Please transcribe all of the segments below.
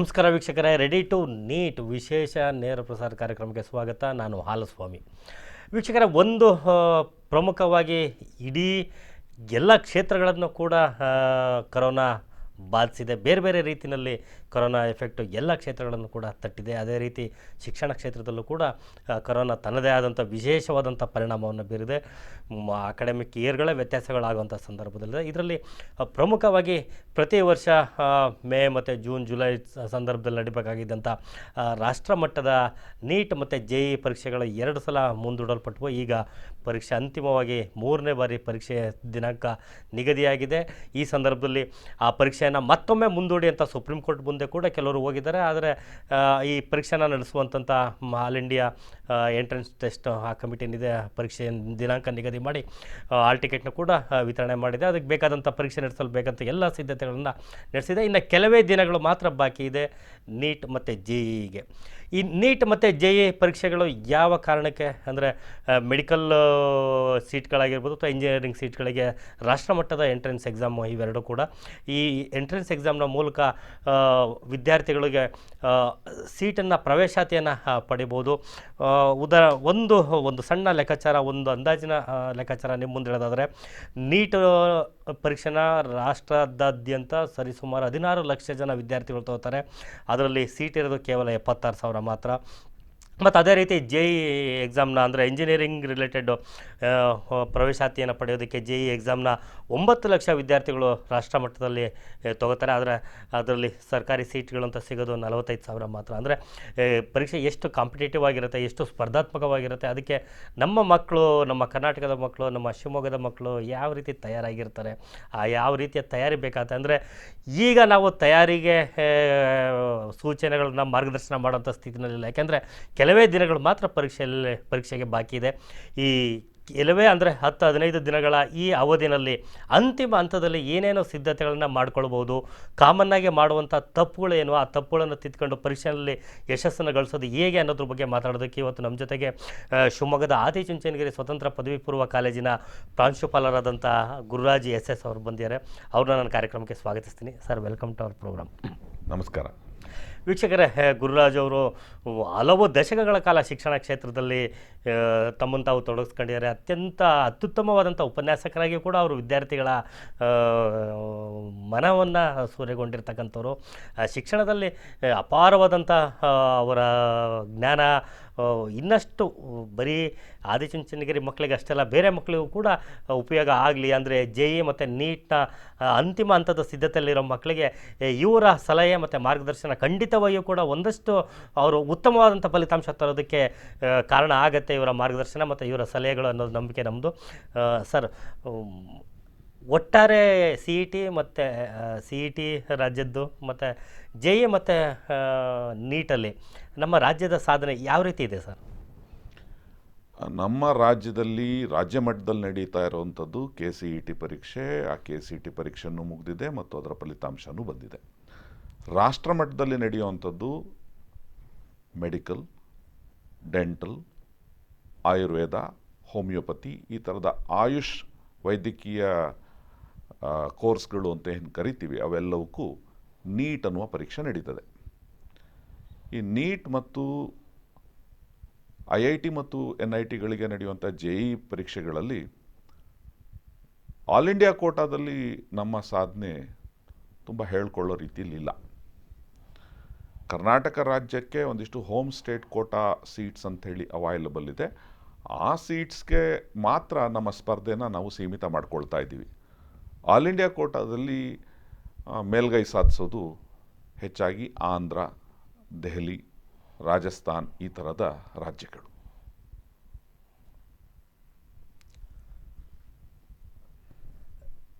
ನಮಸ್ಕಾರ ವೀಕ್ಷಕರೇ, ready to neat ವಿಶೇಷ ನೇರ ಪ್ರಸಾರ ಕಾರ್ಯಕ್ರಮಕ್ಕೆ ಸ್ವಾಗತ. ನಾನು ಹಾಲಸ್ವಾಮಿ. ವೀಕ್ಷಕರೇ, ಒಂದು ಪ್ರಮುಖವಾಗಿ ಇಡೀ ಎಲ್ಲ ಕ್ಷೇತ್ರಗಳನ್ನು ಕೂಡ ಕರೋನಾ ಬಾಧಿಸಿದೆ. ಬೇರೆ ಬೇರೆ ರೀತಿಯಲ್ಲಿ ಕೊರೋನಾ ಎಫೆಕ್ಟು ಎಲ್ಲ ಕ್ಷೇತ್ರಗಳನ್ನು ಕೂಡ ತಟ್ಟಿದೆ. ಅದೇ ರೀತಿ ಶಿಕ್ಷಣ ಕ್ಷೇತ್ರದಲ್ಲೂ ಕೂಡ ಕೊರೋನಾ ತನ್ನದೇ ಆದಂಥ ವಿಶೇಷವಾದಂಥ ಪರಿಣಾಮವನ್ನು ಬೀರಿದೆ. ಅಕಾಡೆಮಿಕ್ ಇಯರ್ಗಳೇ ವ್ಯತ್ಯಾಸಗಳಾಗುವಂಥ ಸಂದರ್ಭದಲ್ಲಿದೆ. ಇದರಲ್ಲಿ ಪ್ರಮುಖವಾಗಿ ಪ್ರತಿ ವರ್ಷ ಮೇ ಮತ್ತು ಜೂನ್ ಜುಲೈ ಸಂದರ್ಭದಲ್ಲಿ ನಡೀಬೇಕಾಗಿದ್ದಂಥ ರಾಷ್ಟ್ರ ಮಟ್ಟದ ನೀಟ್ ಮತ್ತು JEE ಪರೀಕ್ಷೆಗಳು 2 ಸಲ ಮುಂದೂಡಲ್ಪಟ್ಟವು. ಈಗ ಪರೀಕ್ಷೆ ಅಂತಿಮವಾಗಿ 3ನೇ ಬಾರಿ ಪರೀಕ್ಷೆ ದಿನಾಂಕ ನಿಗದಿಯಾಗಿದೆ. ಈ ಸಂದರ್ಭದಲ್ಲಿ ಆ ಪರೀಕ್ಷೆಯನ್ನು ಮತ್ತೊಮ್ಮೆ ಮುಂದೂಡಿ ಅಂತ ಸುಪ್ರೀಂ ಕೋರ್ಟ್ ಮುಂದೆ ಕೂಡ ಕೆಲವರು ಹೋಗಿದ್ದಾರೆ. ಆದರೆ ಈ ಪರೀಕ್ಷೆನ ನಡೆಸುವಂಥ ಆಲ್ ಇಂಡಿಯಾ ಎಂಟ್ರೆನ್ಸ್ ಟೆಸ್ಟ್ ಆ ಕಮಿಟಿ ಏನಿದೆ, ಪರೀಕ್ಷೆ ದಿನಾಂಕ ನಿಗದಿ ಮಾಡಿ ಆಲ್ ಟಿಕೆಟ್ನ ಕೂಡ ವಿತರಣೆ ಮಾಡಿದೆ. ಅದಕ್ಕೆ ಬೇಕಾದಂಥ ಪರೀಕ್ಷೆ ನಡೆಸಲು ಬೇಕಂತ ಎಲ್ಲ ಸಿದ್ಧತೆಗಳನ್ನು ನಡೆಸಿದೆ. ಇನ್ನು ಕೆಲವೇ ದಿನಗಳು ಮಾತ್ರ ಬಾಕಿ ಇದೆ ನೀಟ್ ಮತ್ತು JEEಗೆ. ಈ ನೀಟ್ ಮತ್ತು JEE ಪರೀಕ್ಷೆಗಳು ಯಾವ ಕಾರಣಕ್ಕೆ ಅಂದರೆ ಮೆಡಿಕಲ್ ಸೀಟ್ಗಳಾಗಿರ್ಬೋದು ಅಥವಾ ಇಂಜಿನಿಯರಿಂಗ್ ಸೀಟ್ಗಳಿಗೆ ರಾಷ್ಟ್ರಮಟ್ಟದ ಎಂಟ್ರೆನ್ಸ್ ಎಕ್ಸಾಮು ಇವೆರಡೂ ಕೂಡ. ಈ ಎಂಟ್ರೆನ್ಸ್ ಎಕ್ಸಾಮ್ನ ಮೂಲಕ ವಿದ್ಯಾರ್ಥಿಗಳಿಗೆ ಸೀಟನ್ನು ಪ್ರವೇಶಾತಿಯನ್ನು ಪಡಿಬೋದು. ಒಂದು ಸಣ್ಣ ಲೆಕ್ಕಾಚಾರ, ಒಂದು ಅಂದಾಜಿನ ಲೆಕ್ಕಾಚಾರ ನಿಮ್ಮ ಮುಂದೆ ಹೇಳೋದಾದರೆ, ನೀಟ್ ಪರೀಕ್ಷೆನ ರಾಷ್ಟ್ರದಾದ್ಯಂತ ಸರಿಸುಮಾರು 16 ಲಕ್ಷ ಜನ ವಿದ್ಯಾರ್ಥಿಗಳು ತಗೋತಾರೆ. ಅದರಲ್ಲಿ ಸೀಟ್ ಇರೋದು ಕೇವಲ 76,000 ಮಾತ್ರ. ಮತ್ತು ಅದೇ ರೀತಿ JEE ಎಕ್ಸಾಮ್ನ ಅಂದರೆ ಇಂಜಿನಿಯರಿಂಗ್ ರಿಲೇಟೆಡ್ ಪ್ರವೇಶಾತಿಯನ್ನು ಪಡೆಯೋದಕ್ಕೆ JEE ಎಕ್ಸಾಮ್ನ 9 ಲಕ್ಷ ವಿದ್ಯಾರ್ಥಿಗಳು ರಾಷ್ಟ್ರ ಮಟ್ಟದಲ್ಲಿ ತೊಗೋತಾರೆ. ಆದರೆ ಅದರಲ್ಲಿ ಸರ್ಕಾರಿ ಸೀಟ್ಗಳಂತ ಸಿಗೋದು 45,000 ಮಾತ್ರ. ಅಂದರೆ ಪರೀಕ್ಷೆ ಎಷ್ಟು ಕಾಂಪಿಟೇಟಿವ್ ಆಗಿರುತ್ತೆ, ಎಷ್ಟು ಸ್ಪರ್ಧಾತ್ಮಕವಾಗಿರುತ್ತೆ, ಅದಕ್ಕೆ ನಮ್ಮ ಮಕ್ಕಳು, ನಮ್ಮ ಕರ್ನಾಟಕದ ಮಕ್ಕಳು, ನಮ್ಮ ಶಿವಮೊಗ್ಗದ ಮಕ್ಕಳು ಯಾವ ರೀತಿ ತಯಾರಾಗಿರ್ತಾರೆ, ಯಾವ ರೀತಿಯ ತಯಾರಿ ಬೇಕಾಗುತ್ತೆ. ಅಂದರೆ ಈಗ ನಾವು ತಯಾರಿಗೆ ಸೂಚನೆಗಳನ್ನ ಮಾರ್ಗದರ್ಶನ ಮಾಡೋಂಥ ಸ್ಥಿತಿನಲ್ಲಿಲ್ಲ. ಯಾಕೆಂದರೆ ಕೆಲವೇ ದಿನಗಳು ಮಾತ್ರ ಪರೀಕ್ಷೆಗೆ ಬಾಕಿ ಇದೆ. ಈ ಕೆಲವೇ ಅಂದರೆ 10-15 ದಿನಗಳ ಈ ಅವಧಿನಲ್ಲಿ ಅಂತಿಮ ಹಂತದಲ್ಲಿ ಏನೇನೋ ಸಿದ್ಧತೆಗಳನ್ನು ಮಾಡ್ಕೊಳ್ಬೋದು. ಕಾಮನ್ನಾಗಿ ಮಾಡುವಂಥ ತಪ್ಪುಗಳೇನು, ಆ ತಪ್ಪುಗಳನ್ನು ತಿದ್ಕೊಂಡು ಪರೀಕ್ಷೆಯಲ್ಲಿ ಯಶಸ್ಸನ್ನು ಗಳಿಸೋದು ಹೇಗೆ ಅನ್ನೋದ್ರ ಬಗ್ಗೆ ಮಾತಾಡೋದಕ್ಕೆ ಇವತ್ತು ನಮ್ಮ ಜೊತೆಗೆ ಶಿವಮೊಗ್ಗದ ಆದಿಚುಂಚನಗಿರಿ ಸ್ವತಂತ್ರ ಪದವಿ ಪೂರ್ವ ಕಾಲೇಜಿನ ಪ್ರಾಂಶುಪಾಲರಾದಂಥ ಗುರುರಾಜ್ SS ಅವರು ಬಂದಿದ್ದಾರೆ. ಅವ್ರನ್ನ ನಾನು ಕಾರ್ಯಕ್ರಮಕ್ಕೆ ಸ್ವಾಗತಿಸ್ತೀನಿ. Sir, welcome to our programme. ನಮಸ್ಕಾರ ವೀಕ್ಷಕರೇ, ಗುರುರಾಜ್ ಅವರು ಹಲವು ದಶಕಗಳ ಕಾಲ ಶಿಕ್ಷಣ ಕ್ಷೇತ್ರದಲ್ಲಿ ತಮ್ಮನ್ನು ತಾವು ತೊಡಗಿಸ್ಕೊಂಡಿದ್ದಾರೆ. ಅತ್ಯುತ್ತಮವಾದಂಥ ಉಪನ್ಯಾಸಕರಾಗಿ ಕೂಡ ಅವರು ವಿದ್ಯಾರ್ಥಿಗಳ ಮನವನ್ನು ಸೂರೆಗೊಂಡಿರ್ತಕ್ಕಂಥವ್ರು. ಶಿಕ್ಷಣದಲ್ಲಿ ಅಪಾರವಾದಂಥ ಅವರ ಜ್ಞಾನ ಇನ್ನಷ್ಟು ಬರೀ ಆದಿಚುಂಚನಗಿರಿ ಮಕ್ಕಳಿಗೆ ಅಷ್ಟೆಲ್ಲ ಬೇರೆ ಮಕ್ಕಳಿಗೂ ಕೂಡ ಉಪಯೋಗ ಆಗಲಿ, ಅಂದರೆ JEE ಮತ್ತು ನೀಟ್ನ ಅಂತಿಮ ಹಂತದ ಸಿದ್ಧತೆಯಲ್ಲಿರೋ ಮಕ್ಕಳಿಗೆ ಇವರ ಸಲಹೆ ಮತ್ತು ಮಾರ್ಗದರ್ಶನ ಖಂಡಿತವಾಗಿಯೂ ಕೂಡ ಒಂದಷ್ಟು ಅವರು ಉತ್ತಮವಾದಂಥ ಫಲಿತಾಂಶ ತರೋದಕ್ಕೆ ಕಾರಣ ಆಗುತ್ತೆ, ಇವರ ಮಾರ್ಗದರ್ಶನ ಮತ್ತು ಇವರ ಸಲಹೆಗಳು ಅನ್ನೋದು ನಂಬಿಕೆ ನಮ್ಮದು. ಸರ್, ಒಟ್ಟಾರೆ CET ಮತ್ತು CET ರಾಜ್ಯದ್ದು ಮತ್ತು JEE ಮತ್ತು ನೀಟಲ್ಲಿ ನಮ್ಮ ರಾಜ್ಯದ ಸಾಧನೆ ಯಾವ ರೀತಿ ಇದೆ ಸರ್? ನಮ್ಮ ರಾಜ್ಯದಲ್ಲಿ ರಾಜ್ಯ ಮಟ್ಟದಲ್ಲಿ ನಡೀತಾ ಇರುವಂಥದ್ದು KCET ಪರೀಕ್ಷೆ. ಆ KCET ಪರೀಕ್ಷೆನೂ ಮುಗಿದಿದೆ ಮತ್ತು ಅದರ ಫಲಿತಾಂಶನೂ ಬಂದಿದೆ. ರಾಷ್ಟ್ರ ಮಟ್ಟದಲ್ಲಿ ನಡೆಯುವಂಥದ್ದು ಮೆಡಿಕಲ್, ಡೆಂಟಲ್, ಆಯುರ್ವೇದ, ಹೋಮಿಯೋಪತಿ, ಈ ಥರದ ಆಯುಷ್ ವೈದ್ಯಕೀಯ ಕೋರ್ಸ್ಗಳು ಅಂತ ಏನು ಕರಿತೀವಿ, ಅವೆಲ್ಲವಕ್ಕೂ ನೀಟ್ ಅನ್ನುವ ಪರೀಕ್ಷೆ ನಡೀತದೆ. ಈ ನೀಟ್ ಮತ್ತು IIT ಮತ್ತು NITಗಳಿಗೆ ನಡೆಯುವಂಥ JEE ಪರೀಕ್ಷೆಗಳಲ್ಲಿ ಆಲ್ ಇಂಡಿಯಾ ಕೋಟಾದಲ್ಲಿ ನಮ್ಮ ಸಾಧನೆ ತುಂಬ ಹೇಳ್ಕೊಳ್ಳೋ ರೀತಿಯಲ್ಲಿ ಇಲ್ಲ. ಕರ್ನಾಟಕ ರಾಜ್ಯಕ್ಕೆ ಒಂದಿಷ್ಟು ಹೋಮ್ ಸ್ಟೇಟ್ ಕೋಟಾ ಸೀಟ್ಸ್ ಅಂಥೇಳಿ ಅವೈಲಬಲ್ ಇದೆ. ಆ ಸೀಟ್ಸ್ಗೆ ಮಾತ್ರ ನಮ್ಮ ಸ್ಪರ್ಧೆನ ನಾವು ಸೀಮಿತ ಮಾಡ್ಕೊಳ್ತಾ ಇದ್ದೀವಿ. ಆಲ್ ಇಂಡಿಯಾ ಕೋಟಾದಲ್ಲಿ ಮೇಲ್ಗೈ ಸಾಧಿಸೋದು ಹೆಚ್ಚಾಗಿ ಆಂಧ್ರ, ದೆಹಲಿ, ರಾಜಸ್ಥಾನ್ ಈ ಥರದ ರಾಜ್ಯಗಳು.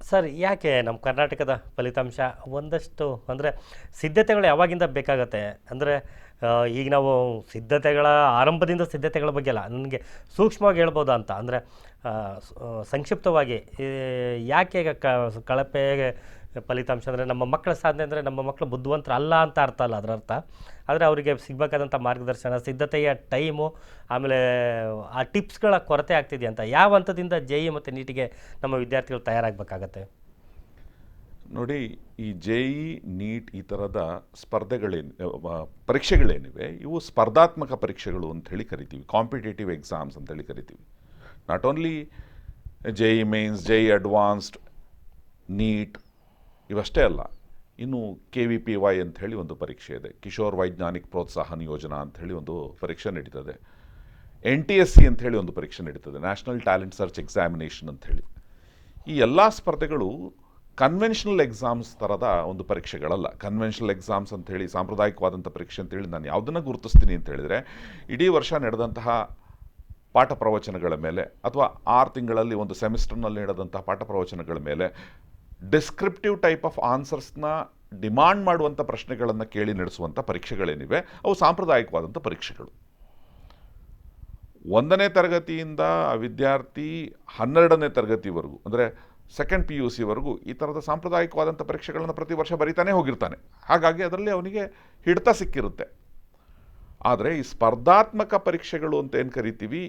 ಸರ್, ಯಾಕೆ ನಮ್ಮ ಕರ್ನಾಟಕದ ಫಲಿತಾಂಶ ಒಂದಷ್ಟು ಅಂದರೆ ಸಿದ್ಧತೆಗಳು ಯಾವಾಗಿಂದ ಬೇಕಾಗತ್ತೆ? ಅಂದರೆ ಈಗ ನಾವು ಸಿದ್ಧತೆಗಳ ಆರಂಭದಿಂದ ಸಿದ್ಧತೆಗಳ ಬಗ್ಗೆ ಅಲ್ಲ, ನನಗೆ ಸೂಕ್ಷ್ಮವಾಗಿ ಹೇಳ್ಬೋದಾ ಅಂತ, ಅಂದರೆ ಸಂಕ್ಷಿಪ್ತವಾಗಿ ಯಾಕೆ ಕಳಪೆ ಫಲಿತಾಂಶ ಅಂದರೆ ನಮ್ಮ ಮಕ್ಕಳ ಸಾಧನೆ ಅಂದರೆ ನಮ್ಮ ಮಕ್ಕಳು ಬುದ್ಧಿವಂತರು ಅಲ್ಲ ಅಂತ ಅರ್ಥ ಅಲ್ಲ ಅದರ ಅರ್ಥ. ಆದರೆ ಅವರಿಗೆ ಸಿಗಬೇಕಾದಂಥ ಮಾರ್ಗದರ್ಶನ, ಸಿದ್ಧತೆಯ ಟೈಮು, ಆಮೇಲೆ ಆ ಟಿಪ್ಸ್ಗಳ ಕೊರತೆ ಆಗ್ತಿದೆ ಅಂತ ಯಾವ ಹಂತದಿಂದ JEE ಮತ್ತು ನೀಟಿಗೆ ನಮ್ಮ ವಿದ್ಯಾರ್ಥಿಗಳು ತಯಾರಾಗಬೇಕಾಗತ್ತೆ? ನೋಡಿ, ಈ JEE ನೀಟ್ ಈ ಥರದ ಪರೀಕ್ಷೆಗಳೇನಿವೆ ಇವು ಸ್ಪರ್ಧಾತ್ಮಕ ಪರೀಕ್ಷೆಗಳು ಅಂತ ಹೇಳಿ ಕರಿತೀವಿ, ಕಾಂಪಿಟೇಟಿವ್ ಎಕ್ಸಾಮ್ಸ್ ಅಂತೇಳಿ ಕರಿತೀವಿ. Not only JEE mains, JEE advanced, NEET ಇವಷ್ಟೇ ಅಲ್ಲ, ಇನ್ನು KVPY ಅಂತ ಹೇಳಿ ಒಂದು ಪರೀಕ್ಷೆ ಇದೆ, ಕಿಶೋರ್ ವೈಜ್ಞಾನಿಕ್ ಪ್ರೋತ್ಸಾಹನ ಯೋಜನಾ ಅಂತ ಹೇಳಿ ಒಂದು ಪರೀಕ್ಷೆ ನಡೀತದೆ. NTSC ಅಂತ ಹೇಳಿ ಒಂದು ಪರೀಕ್ಷೆ ನಡೀತದೆ, ನ್ಯಾಷನಲ್ ಟ್ಯಾಲೆಂಟ್ ಸರ್ಚ್ ಎಕ್ಸಾಮಿನೇಷನ್ ಅಂತ ಹೇಳಿ. ಈ ಎಲ್ಲ ಸ್ಪರ್ಧೆಗಳು ಕನ್ವೆನ್ಷನಲ್ ಎಕ್ಸಾಮ್ಸ್ ಥರದ ಒಂದು ಪರೀಕ್ಷೆಗಳಲ್ಲ. ಕನ್ವೆನ್ಷನಲ್ ಎಕ್ಸಾಮ್ಸ್ ಅಂಥೇಳಿ, ಸಾಂಪ್ರದಾಯಿಕವಾದಂಥ ಪರೀಕ್ಷೆ ಅಂತೇಳಿ ನಾನು ಯಾವುದನ್ನು ಗುರುತಿಸ್ತೀನಿ ಅಂತ ಹೇಳಿದರೆ, ಇಡೀ ವರ್ಷ ನಡೆದಂತಹ ಪಾಠ ಪ್ರವಚನಗಳ ಮೇಲೆ ಅಥವಾ 6 ತಿಂಗಳಲ್ಲಿ ಒಂದು ಸೆಮಿಸ್ಟರ್ನಲ್ಲಿ ನಡೆದಂತಹ ಪಾಠ ಪ್ರವಚನಗಳ ಮೇಲೆ ಡಿಸ್ಕ್ರಿಪ್ಟಿವ್ ಟೈಪ್ ಆಫ್ ಆನ್ಸರ್ಸ್ನ ಡಿಮಾಂಡ್ ಮಾಡುವಂಥ ಪ್ರಶ್ನೆಗಳನ್ನು ಕೇಳಿ ನಡೆಸುವಂಥ ಪರೀಕ್ಷೆಗಳೇನಿವೆ ಅವು ಸಾಂಪ್ರದಾಯಿಕವಾದಂಥ ಪರೀಕ್ಷೆಗಳು. 1ನೇ ತರಗತಿಯಿಂದ ವಿದ್ಯಾರ್ಥಿ 12ನೇ ತರಗತಿವರೆಗೂ, ಅಂದರೆ ಸೆಕೆಂಡ್ PUCವರೆಗೂ ಈ ಥರದ ಸಾಂಪ್ರದಾಯಿಕವಾದಂಥ ಪರೀಕ್ಷೆಗಳನ್ನು ಪ್ರತಿ ವರ್ಷ ಬರೀತಾನೆ ಹೋಗಿರ್ತಾನೆ. ಹಾಗಾಗಿ ಅದರಲ್ಲಿ ಅವನಿಗೆ ಹಿಡಿತ ಸಿಕ್ಕಿರುತ್ತೆ. ಆದರೆ ಈ ಸ್ಪರ್ಧಾತ್ಮಕ ಪರೀಕ್ಷೆಗಳು ಅಂತ ಏನು ಕರಿತೀವಿ,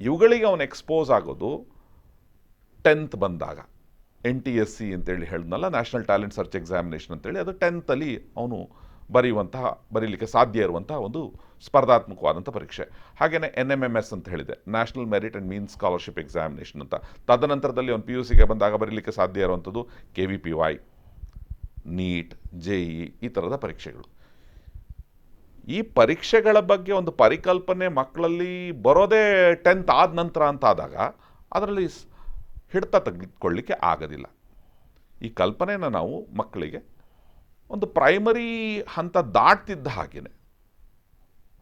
ಇವುಗಳಿಗೆ ಅವನು ಎಕ್ಸ್ಪೋಸ್ ಆಗೋದು 10th ಬಂದಾಗ. NTSC ಅಂತೇಳಿ ಹೇಳಿದ್ನಲ್ಲ, ನ್ಯಾಷನಲ್ ಟ್ಯಾಲೆಂಟ್ ಸರ್ಚ್ ಎಕ್ಸಾಮಿನೇಷನ್ ಅಂತೇಳಿ, ಅದು 10th ಅಲ್ಲಿ ಅವನು ಬರೀಲಿಕ್ಕೆ ಸಾಧ್ಯ ಇರುವಂತಹ ಒಂದು ಸ್ಪರ್ಧಾತ್ಮಕವಾದಂಥ ಪರೀಕ್ಷೆ. ಹಾಗೆಯೇ NMMS ಅಂತ ಹೇಳಿದೆ, national merit and means scholarship examination ಅಂತ. ತದನಂತರದಲ್ಲಿ ಅವನು PUCಗೆ ಬಂದಾಗ ಬರೀಲಿಕ್ಕೆ ಸಾಧ್ಯ ಇರುವಂಥದ್ದು KVPY, ನೀಟ್, JEE ಈ ಥರದ ಪರೀಕ್ಷೆಗಳು. ಈ ಪರೀಕ್ಷೆಗಳ ಬಗ್ಗೆ ಒಂದು ಪರಿಕಲ್ಪನೆ ಮಕ್ಕಳಲ್ಲಿ ಬರೋದೇ 10th ಆದ ನಂತರ ಅಂತಾದಾಗ ಅದರಲ್ಲಿ ಹಿಡಿತ ತೆಗೆದುಕೊಳ್ಳಿಕ್ಕೆ ಆಗೋದಿಲ್ಲ. ಈ ಕಲ್ಪನೆಯನ್ನು ನಾವು ಮಕ್ಕಳಿಗೆ ಒಂದು ಪ್ರೈಮರಿ ಹಂತ ದಾಟ್ತಿದ್ದ ಹಾಗೇ,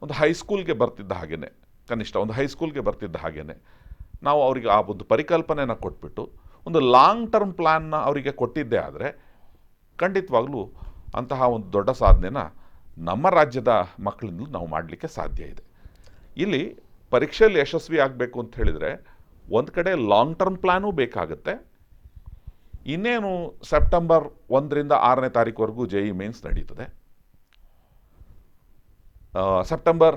ಒಂದು ಹೈಸ್ಕೂಲ್ಗೆ ಬರ್ತಿದ್ದ ಹಾಗೇ, ಕನಿಷ್ಠ ಒಂದು ಹೈಸ್ಕೂಲ್ಗೆ ಬರ್ತಿದ್ದ ಹಾಗೇ ನಾವು ಅವರಿಗೆ ಆ ಒಂದು ಪರಿಕಲ್ಪನೆನ ಕೊಟ್ಬಿಟ್ಟು ಒಂದು ಲಾಂಗ್ ಟರ್ಮ್ ಪ್ಲ್ಯಾನ್ನ ಅವರಿಗೆ ಕೊಟ್ಟಿದ್ದೇ ಆದರೆ ಖಂಡಿತವಾಗ್ಲೂ ಅಂತಹ ಒಂದು ದೊಡ್ಡ ಸಾಧನೆನ ನಮ್ಮ ರಾಜ್ಯದ ಮಕ್ಕಳಿಂದಲೂ ನಾವು ಮಾಡಲಿಕ್ಕೆ ಸಾಧ್ಯ ಇದೆ. ಇಲ್ಲಿ ಪರೀಕ್ಷೆಯಲ್ಲಿ ಯಶಸ್ವಿ ಆಗಬೇಕು ಅಂತ ಹೇಳಿದರೆ ಒಂದು ಕಡೆ ಲಾಂಗ್ ಟರ್ಮ್ ಪ್ಲ್ಯಾನೂ ಬೇಕಾಗುತ್ತೆ. ಇನ್ನೇನು ಸೆಪ್ಟೆಂಬರ್ 1ರಿಂದ 6ನೇ ತಾರೀಕುವರೆಗೂ JEE ಮೇನ್ಸ್ ನಡೀತದೆ. ಸೆಪ್ಟೆಂಬರ್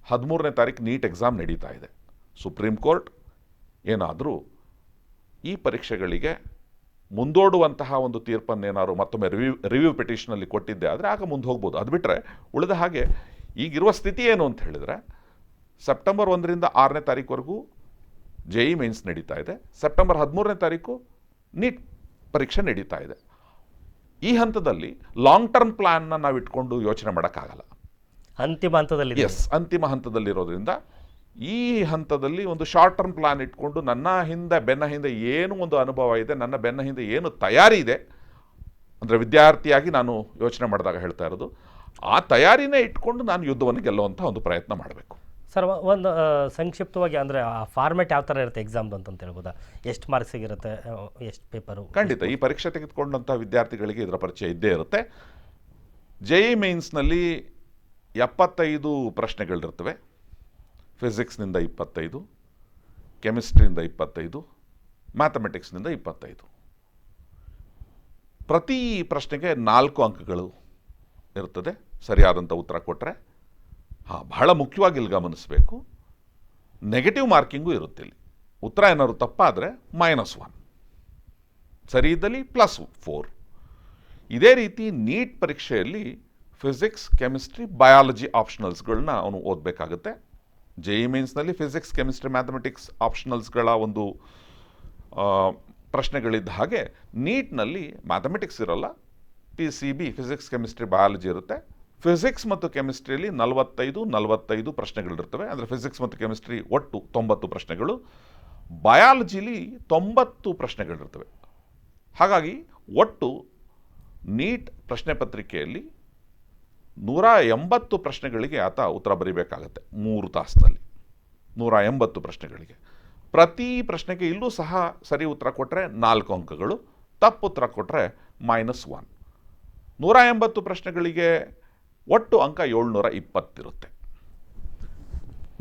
13ನೇ ತಾರೀಕು ನೀಟ್ ಎಕ್ಸಾಮ್ ನಡೀತಾ ಇದೆ. ಸುಪ್ರೀಂ ಕೋರ್ಟ್ ಏನಾದರೂ ಈ ಪರೀಕ್ಷೆಗಳಿಗೆ ಮುಂದೂಡುವಂತಹ ಒಂದು ತೀರ್ಪನ್ನೇನಾದ್ರು ಮತ್ತೊಮ್ಮೆ ರಿವ್ಯೂ ಪಿಟಿಷನಲ್ಲಿ ಕೊಟ್ಟಿದ್ದೆ ಆದರೆ ಆಗ ಮುಂದೆ ಹೋಗ್ಬೋದು. ಅದು ಬಿಟ್ಟರೆ ಉಳಿದ ಹಾಗೆ ಈಗಿರುವ ಸ್ಥಿತಿ ಏನು ಅಂತ ಹೇಳಿದರೆ, ಸೆಪ್ಟೆಂಬರ್ 1ರಿಂದ 6ನೇ ತಾರೀಕುವರೆಗೂ JEE ಮೇನ್ಸ್ ನಡೀತಾ ಇದೆ, ಸೆಪ್ಟೆಂಬರ್ 13ನೇ ತಾರೀಕು ನೀಟ್ ಪರೀಕ್ಷೆ ನಡೀತಾ ಇದೆ. ಈ ಹಂತದಲ್ಲಿ ಲಾಂಗ್ ಟರ್ಮ್ ಪ್ಲ್ಯಾನ್ನ ನಾವು ಇಟ್ಕೊಂಡು ಯೋಚನೆ ಮಾಡೋಕ್ಕಾಗಲ್ಲ. ಅಂತಿಮ ಹಂತದಲ್ಲಿ, ಅಂತಿಮ ಹಂತದಲ್ಲಿರೋದ್ರಿಂದ ಈ ಹಂತದಲ್ಲಿ ಒಂದು ಶಾರ್ಟ್ ಟರ್ಮ್ ಪ್ಲ್ಯಾನ್ ಇಟ್ಕೊಂಡು ಬೆನ್ನ ಹಿಂದೆ ಏನು ಒಂದು ಅನುಭವ ಇದೆ, ನನ್ನ ಬೆನ್ನ ಹಿಂದೆ ಏನು ತಯಾರಿ ಇದೆ, ಅಂದರೆ ವಿದ್ಯಾರ್ಥಿಯಾಗಿ ನಾನು ಯೋಚನೆ ಮಾಡಿದಾಗ ಹೇಳ್ತಾ ಇರೋದು, ಆ ತಯಾರಿನೇ ಇಟ್ಕೊಂಡು ನಾನು ಯುದ್ಧವನ್ನು ಗೆಲ್ಲುವಂಥ ಒಂದು ಪ್ರಯತ್ನ ಮಾಡಬೇಕು. ಸರ್, ಒಂದು ಸಂಕ್ಷಿಪ್ತವಾಗಿ ಅಂದರೆ ಆ ಫಾರ್ಮೆಟ್ ಯಾವ ಥರ ಇರುತ್ತೆ ಎಕ್ಸಾಮ್ದು ಅಂತ ಹೇಳ್ಬೋದಾ? ಎಷ್ಟು ಮಾರ್ಕ್ಸಿಗಿರುತ್ತೆ, ಎಷ್ಟು ಪೇಪರು? ಖಂಡಿತ ಈ ಪರೀಕ್ಷೆ ತೆಗೆದುಕೊಂಡಂಥ ವಿದ್ಯಾರ್ಥಿಗಳಿಗೆ ಇದರ ಪರಿಚಯ ಇದ್ದೇ ಇರುತ್ತೆ. JEE ಮೇನ್ಸ್ನಲ್ಲಿ 75 ಪ್ರಶ್ನೆಗಳಿರ್ತವೆ. ಫಿಸಿಕ್ಸ್ನಿಂದ 25, ಕೆಮಿಸ್ಟ್ರಿಯಿಂದ 25, ಮ್ಯಾಥಮೆಟಿಕ್ಸ್ನಿಂದ 25. ಪ್ರತಿ ಪ್ರಶ್ನೆಗೆ 4 ಅಂಕಗಳು ಇರ್ತದೆ ಸರಿಯಾದಂಥ ಉತ್ತರ ಕೊಟ್ಟರೆ. ಬಹಳ ಮುಖ್ಯವಾಗಿ ಇಲ್ಲಿ ಗಮನಿಸಬೇಕು, ನೆಗೆಟಿವ್ ಮಾರ್ಕಿಂಗು ಇರುತ್ತೆ. ಇಲ್ಲಿ ಉತ್ತರ ಏನಾದ್ರು ತಪ್ಪಾದರೆ -1, ಸರಿ ಇದ್ದಲ್ಲಿ +4. ಇದೇ ರೀತಿ ನೀಟ್ ಪರೀಕ್ಷೆಯಲ್ಲಿ ಫಿಸಿಕ್ಸ್, ಕೆಮಿಸ್ಟ್ರಿ, ಬಯಾಲಜಿ ಆಪ್ಷನಲ್ಸ್ಗಳನ್ನ ಅವನು ಓದಬೇಕಾಗುತ್ತೆ. JEE ಮೇನ್ಸ್ನಲ್ಲಿ ಫಿಸಿಕ್ಸ್, ಕೆಮಿಸ್ಟ್ರಿ, ಮ್ಯಾಥಮೆಟಿಕ್ಸ್ ಆಪ್ಷನಲ್ಸ್ಗಳ ಒಂದು ಪ್ರಶ್ನೆಗಳಿದ್ದ ಹಾಗೆ ನೀಟ್ನಲ್ಲಿ ಮ್ಯಾಥಮೆಟಿಕ್ಸ್ ಇರೋಲ್ಲ, PCB ಫಿಸಿಕ್ಸ್, ಕೆಮಿಸ್ಟ್ರಿ, ಬಯಾಲಜಿ ಇರುತ್ತೆ. ಫಿಸಿಕ್ಸ್ ಮತ್ತು ಕೆಮಿಸ್ಟ್ರಿಯಲ್ಲಿ 45 ಪ್ರಶ್ನೆಗಳಿರ್ತವೆ. ಅಂದರೆ ಫಿಸಿಕ್ಸ್ ಮತ್ತು ಕೆಮಿಸ್ಟ್ರಿ ಒಟ್ಟು 90 ಪ್ರಶ್ನೆಗಳು, ಬಯಾಲಜಿಲಿ 90 ಪ್ರಶ್ನೆಗಳಿರ್ತವೆ. ಹಾಗಾಗಿ ಒಟ್ಟು ನೀಟ್ ಪ್ರಶ್ನೆ ಪತ್ರಿಕೆಯಲ್ಲಿ 180 ಪ್ರಶ್ನೆಗಳಿಗೆ ಆತ ಉತ್ತರ ಬರೀಬೇಕಾಗತ್ತೆ 3 ತಾಸಿನಲ್ಲಿ. 180 ಪ್ರಶ್ನೆಗಳಿಗೆ, ಪ್ರತಿ ಪ್ರಶ್ನೆಗೆ ಇಲ್ಲೂ ಸಹ ಸರಿ ಉತ್ತರ ಕೊಟ್ಟರೆ 4 ಅಂಕಗಳು, ತಪ್ಪು ಉತ್ತರ ಕೊಟ್ಟರೆ -1. 180 ಪ್ರಶ್ನೆಗಳಿಗೆ ಒಟ್ಟು ಅಂಕ 720 ಇರುತ್ತೆ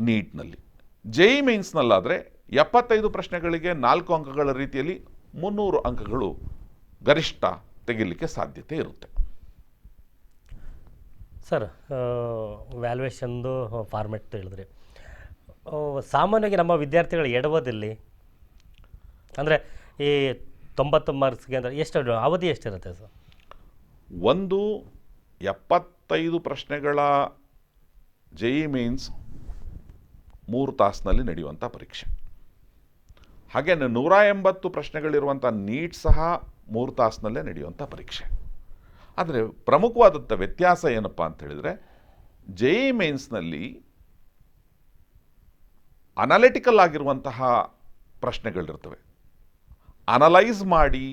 ನೀಟ್ನಲ್ಲಿ. JEE ಮೇನ್ಸ್ನಲ್ಲಾದರೆ 75 ಪ್ರಶ್ನೆಗಳಿಗೆ 4 ಅಂಕಗಳ ರೀತಿಯಲ್ಲಿ 300 ಅಂಕಗಳು ಗರಿಷ್ಠ ತೆಗಿಲಿಕ್ಕೆ ಸಾಧ್ಯತೆ ಇರುತ್ತೆ. ಸರ್, ವ್ಯಾಲ್ಯೂಯೇಷನ್ದು ಫಾರ್ಮೆಟ್ ಹೇಳಿದ್ರಿ. ಸಾಮಾನ್ಯವಾಗಿ ನಮ್ಮ ವಿದ್ಯಾರ್ಥಿಗಳು ಎಡವೋದಿಲ್ಲಿ, ಅಂದರೆ ಈ 90 ಮಾರ್ಕ್ಸ್ಗೆ ಅಂದರೆ ಎಷ್ಟು ಅವಧಿ ಎಷ್ಟಿರುತ್ತೆ ಸರ್? ಒಂದು 75 ಪ್ರಶ್ನೆಗಳ JEE ಮೇನ್ಸ್ 3 ತಾಸಿನಲ್ಲಿ ನಡೆಯುವಂಥ ಪರೀಕ್ಷೆ. ಹಾಗೆ 180 ಪ್ರಶ್ನೆಗಳಿರುವಂಥ ನೀಟ್ ಸಹ 3 ತಾಸಿನಲ್ಲೇ ನಡೆಯುವಂಥ ಪರೀಕ್ಷೆ. ಆದರೆ ಪ್ರಮುಖವಾದಂಥ ವ್ಯತ್ಯಾಸ ಏನಪ್ಪ ಅಂತ ಹೇಳಿದರೆ, JEE ಮೇನ್ಸ್ನಲ್ಲಿ ಅನಾಲಿಟಿಕಲ್ ಆಗಿರುವಂತಹ ಪ್ರಶ್ನೆಗಳಿರ್ತವೆ. ಅನಲೈಸ್ ಮಾಡಿ,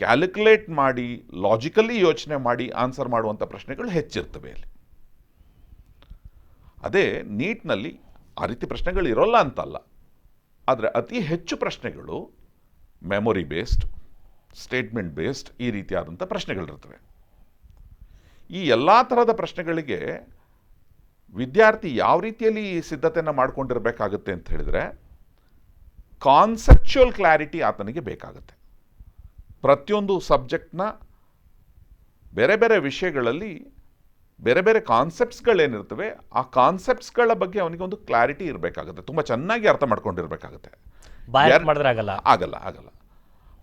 ಕ್ಯಾಲ್ಕುಲೇಟ್ ಮಾಡಿ, ಲಾಜಿಕಲಿ ಯೋಚನೆ ಮಾಡಿ ಆನ್ಸರ್ ಮಾಡುವಂಥ ಪ್ರಶ್ನೆಗಳು ಹೆಚ್ಚಿರ್ತವೆ ಅಲ್ಲಿ. ಅದೇ ನೀಟ್ನಲ್ಲಿ ಆ ರೀತಿ ಪ್ರಶ್ನೆಗಳು ಇರೋಲ್ಲ ಅಂತಲ್ಲ, ಆದರೆ ಅತಿ ಹೆಚ್ಚು ಪ್ರಶ್ನೆಗಳು ಮೆಮೊರಿ ಬೇಸ್ಡ್, ಸ್ಟೇಟ್ಮೆಂಟ್ ಬೇಸ್ಡ್, ಈ ರೀತಿಯಾದಂಥ ಪ್ರಶ್ನೆಗಳಿರ್ತವೆ. ಈ ಎಲ್ಲ ಥರದ ಪ್ರಶ್ನೆಗಳಿಗೆ ವಿದ್ಯಾರ್ಥಿ ಯಾವ ರೀತಿಯಲ್ಲಿ ಸಿದ್ಧತೆಯನ್ನು ಮಾಡ್ಕೊಂಡಿರಬೇಕಾಗುತ್ತೆ ಅಂತ ಹೇಳಿದರೆ, ಕಾನ್ಸೆಪ್ಚುಯಲ್ ಕ್ಲಾರಿಟಿ ಆತನಿಗೆ ಬೇಕಾಗುತ್ತೆ. ಪ್ರತಿಯೊಂದು ಸಬ್ಜೆಕ್ಟ್ನ ಬೇರೆ ಬೇರೆ ವಿಷಯಗಳಲ್ಲಿ ಬೇರೆ ಬೇರೆ ಕಾನ್ಸೆಪ್ಟ್ಸ್ಗಳೇನಿರ್ತವೆ, ಆ ಕಾನ್ಸೆಪ್ಟ್ಸ್ಗಳ ಬಗ್ಗೆ ಅವನಿಗೆ ಒಂದು ಕ್ಲಾರಿಟಿ ಇರಬೇಕಾಗುತ್ತೆ. ತುಂಬ ಚೆನ್ನಾಗಿ ಅರ್ಥ ಮಾಡ್ಕೊಂಡಿರಬೇಕಾಗುತ್ತೆ. ಮಾಡಿದ್ರೆ ಆಗಲ್ಲ.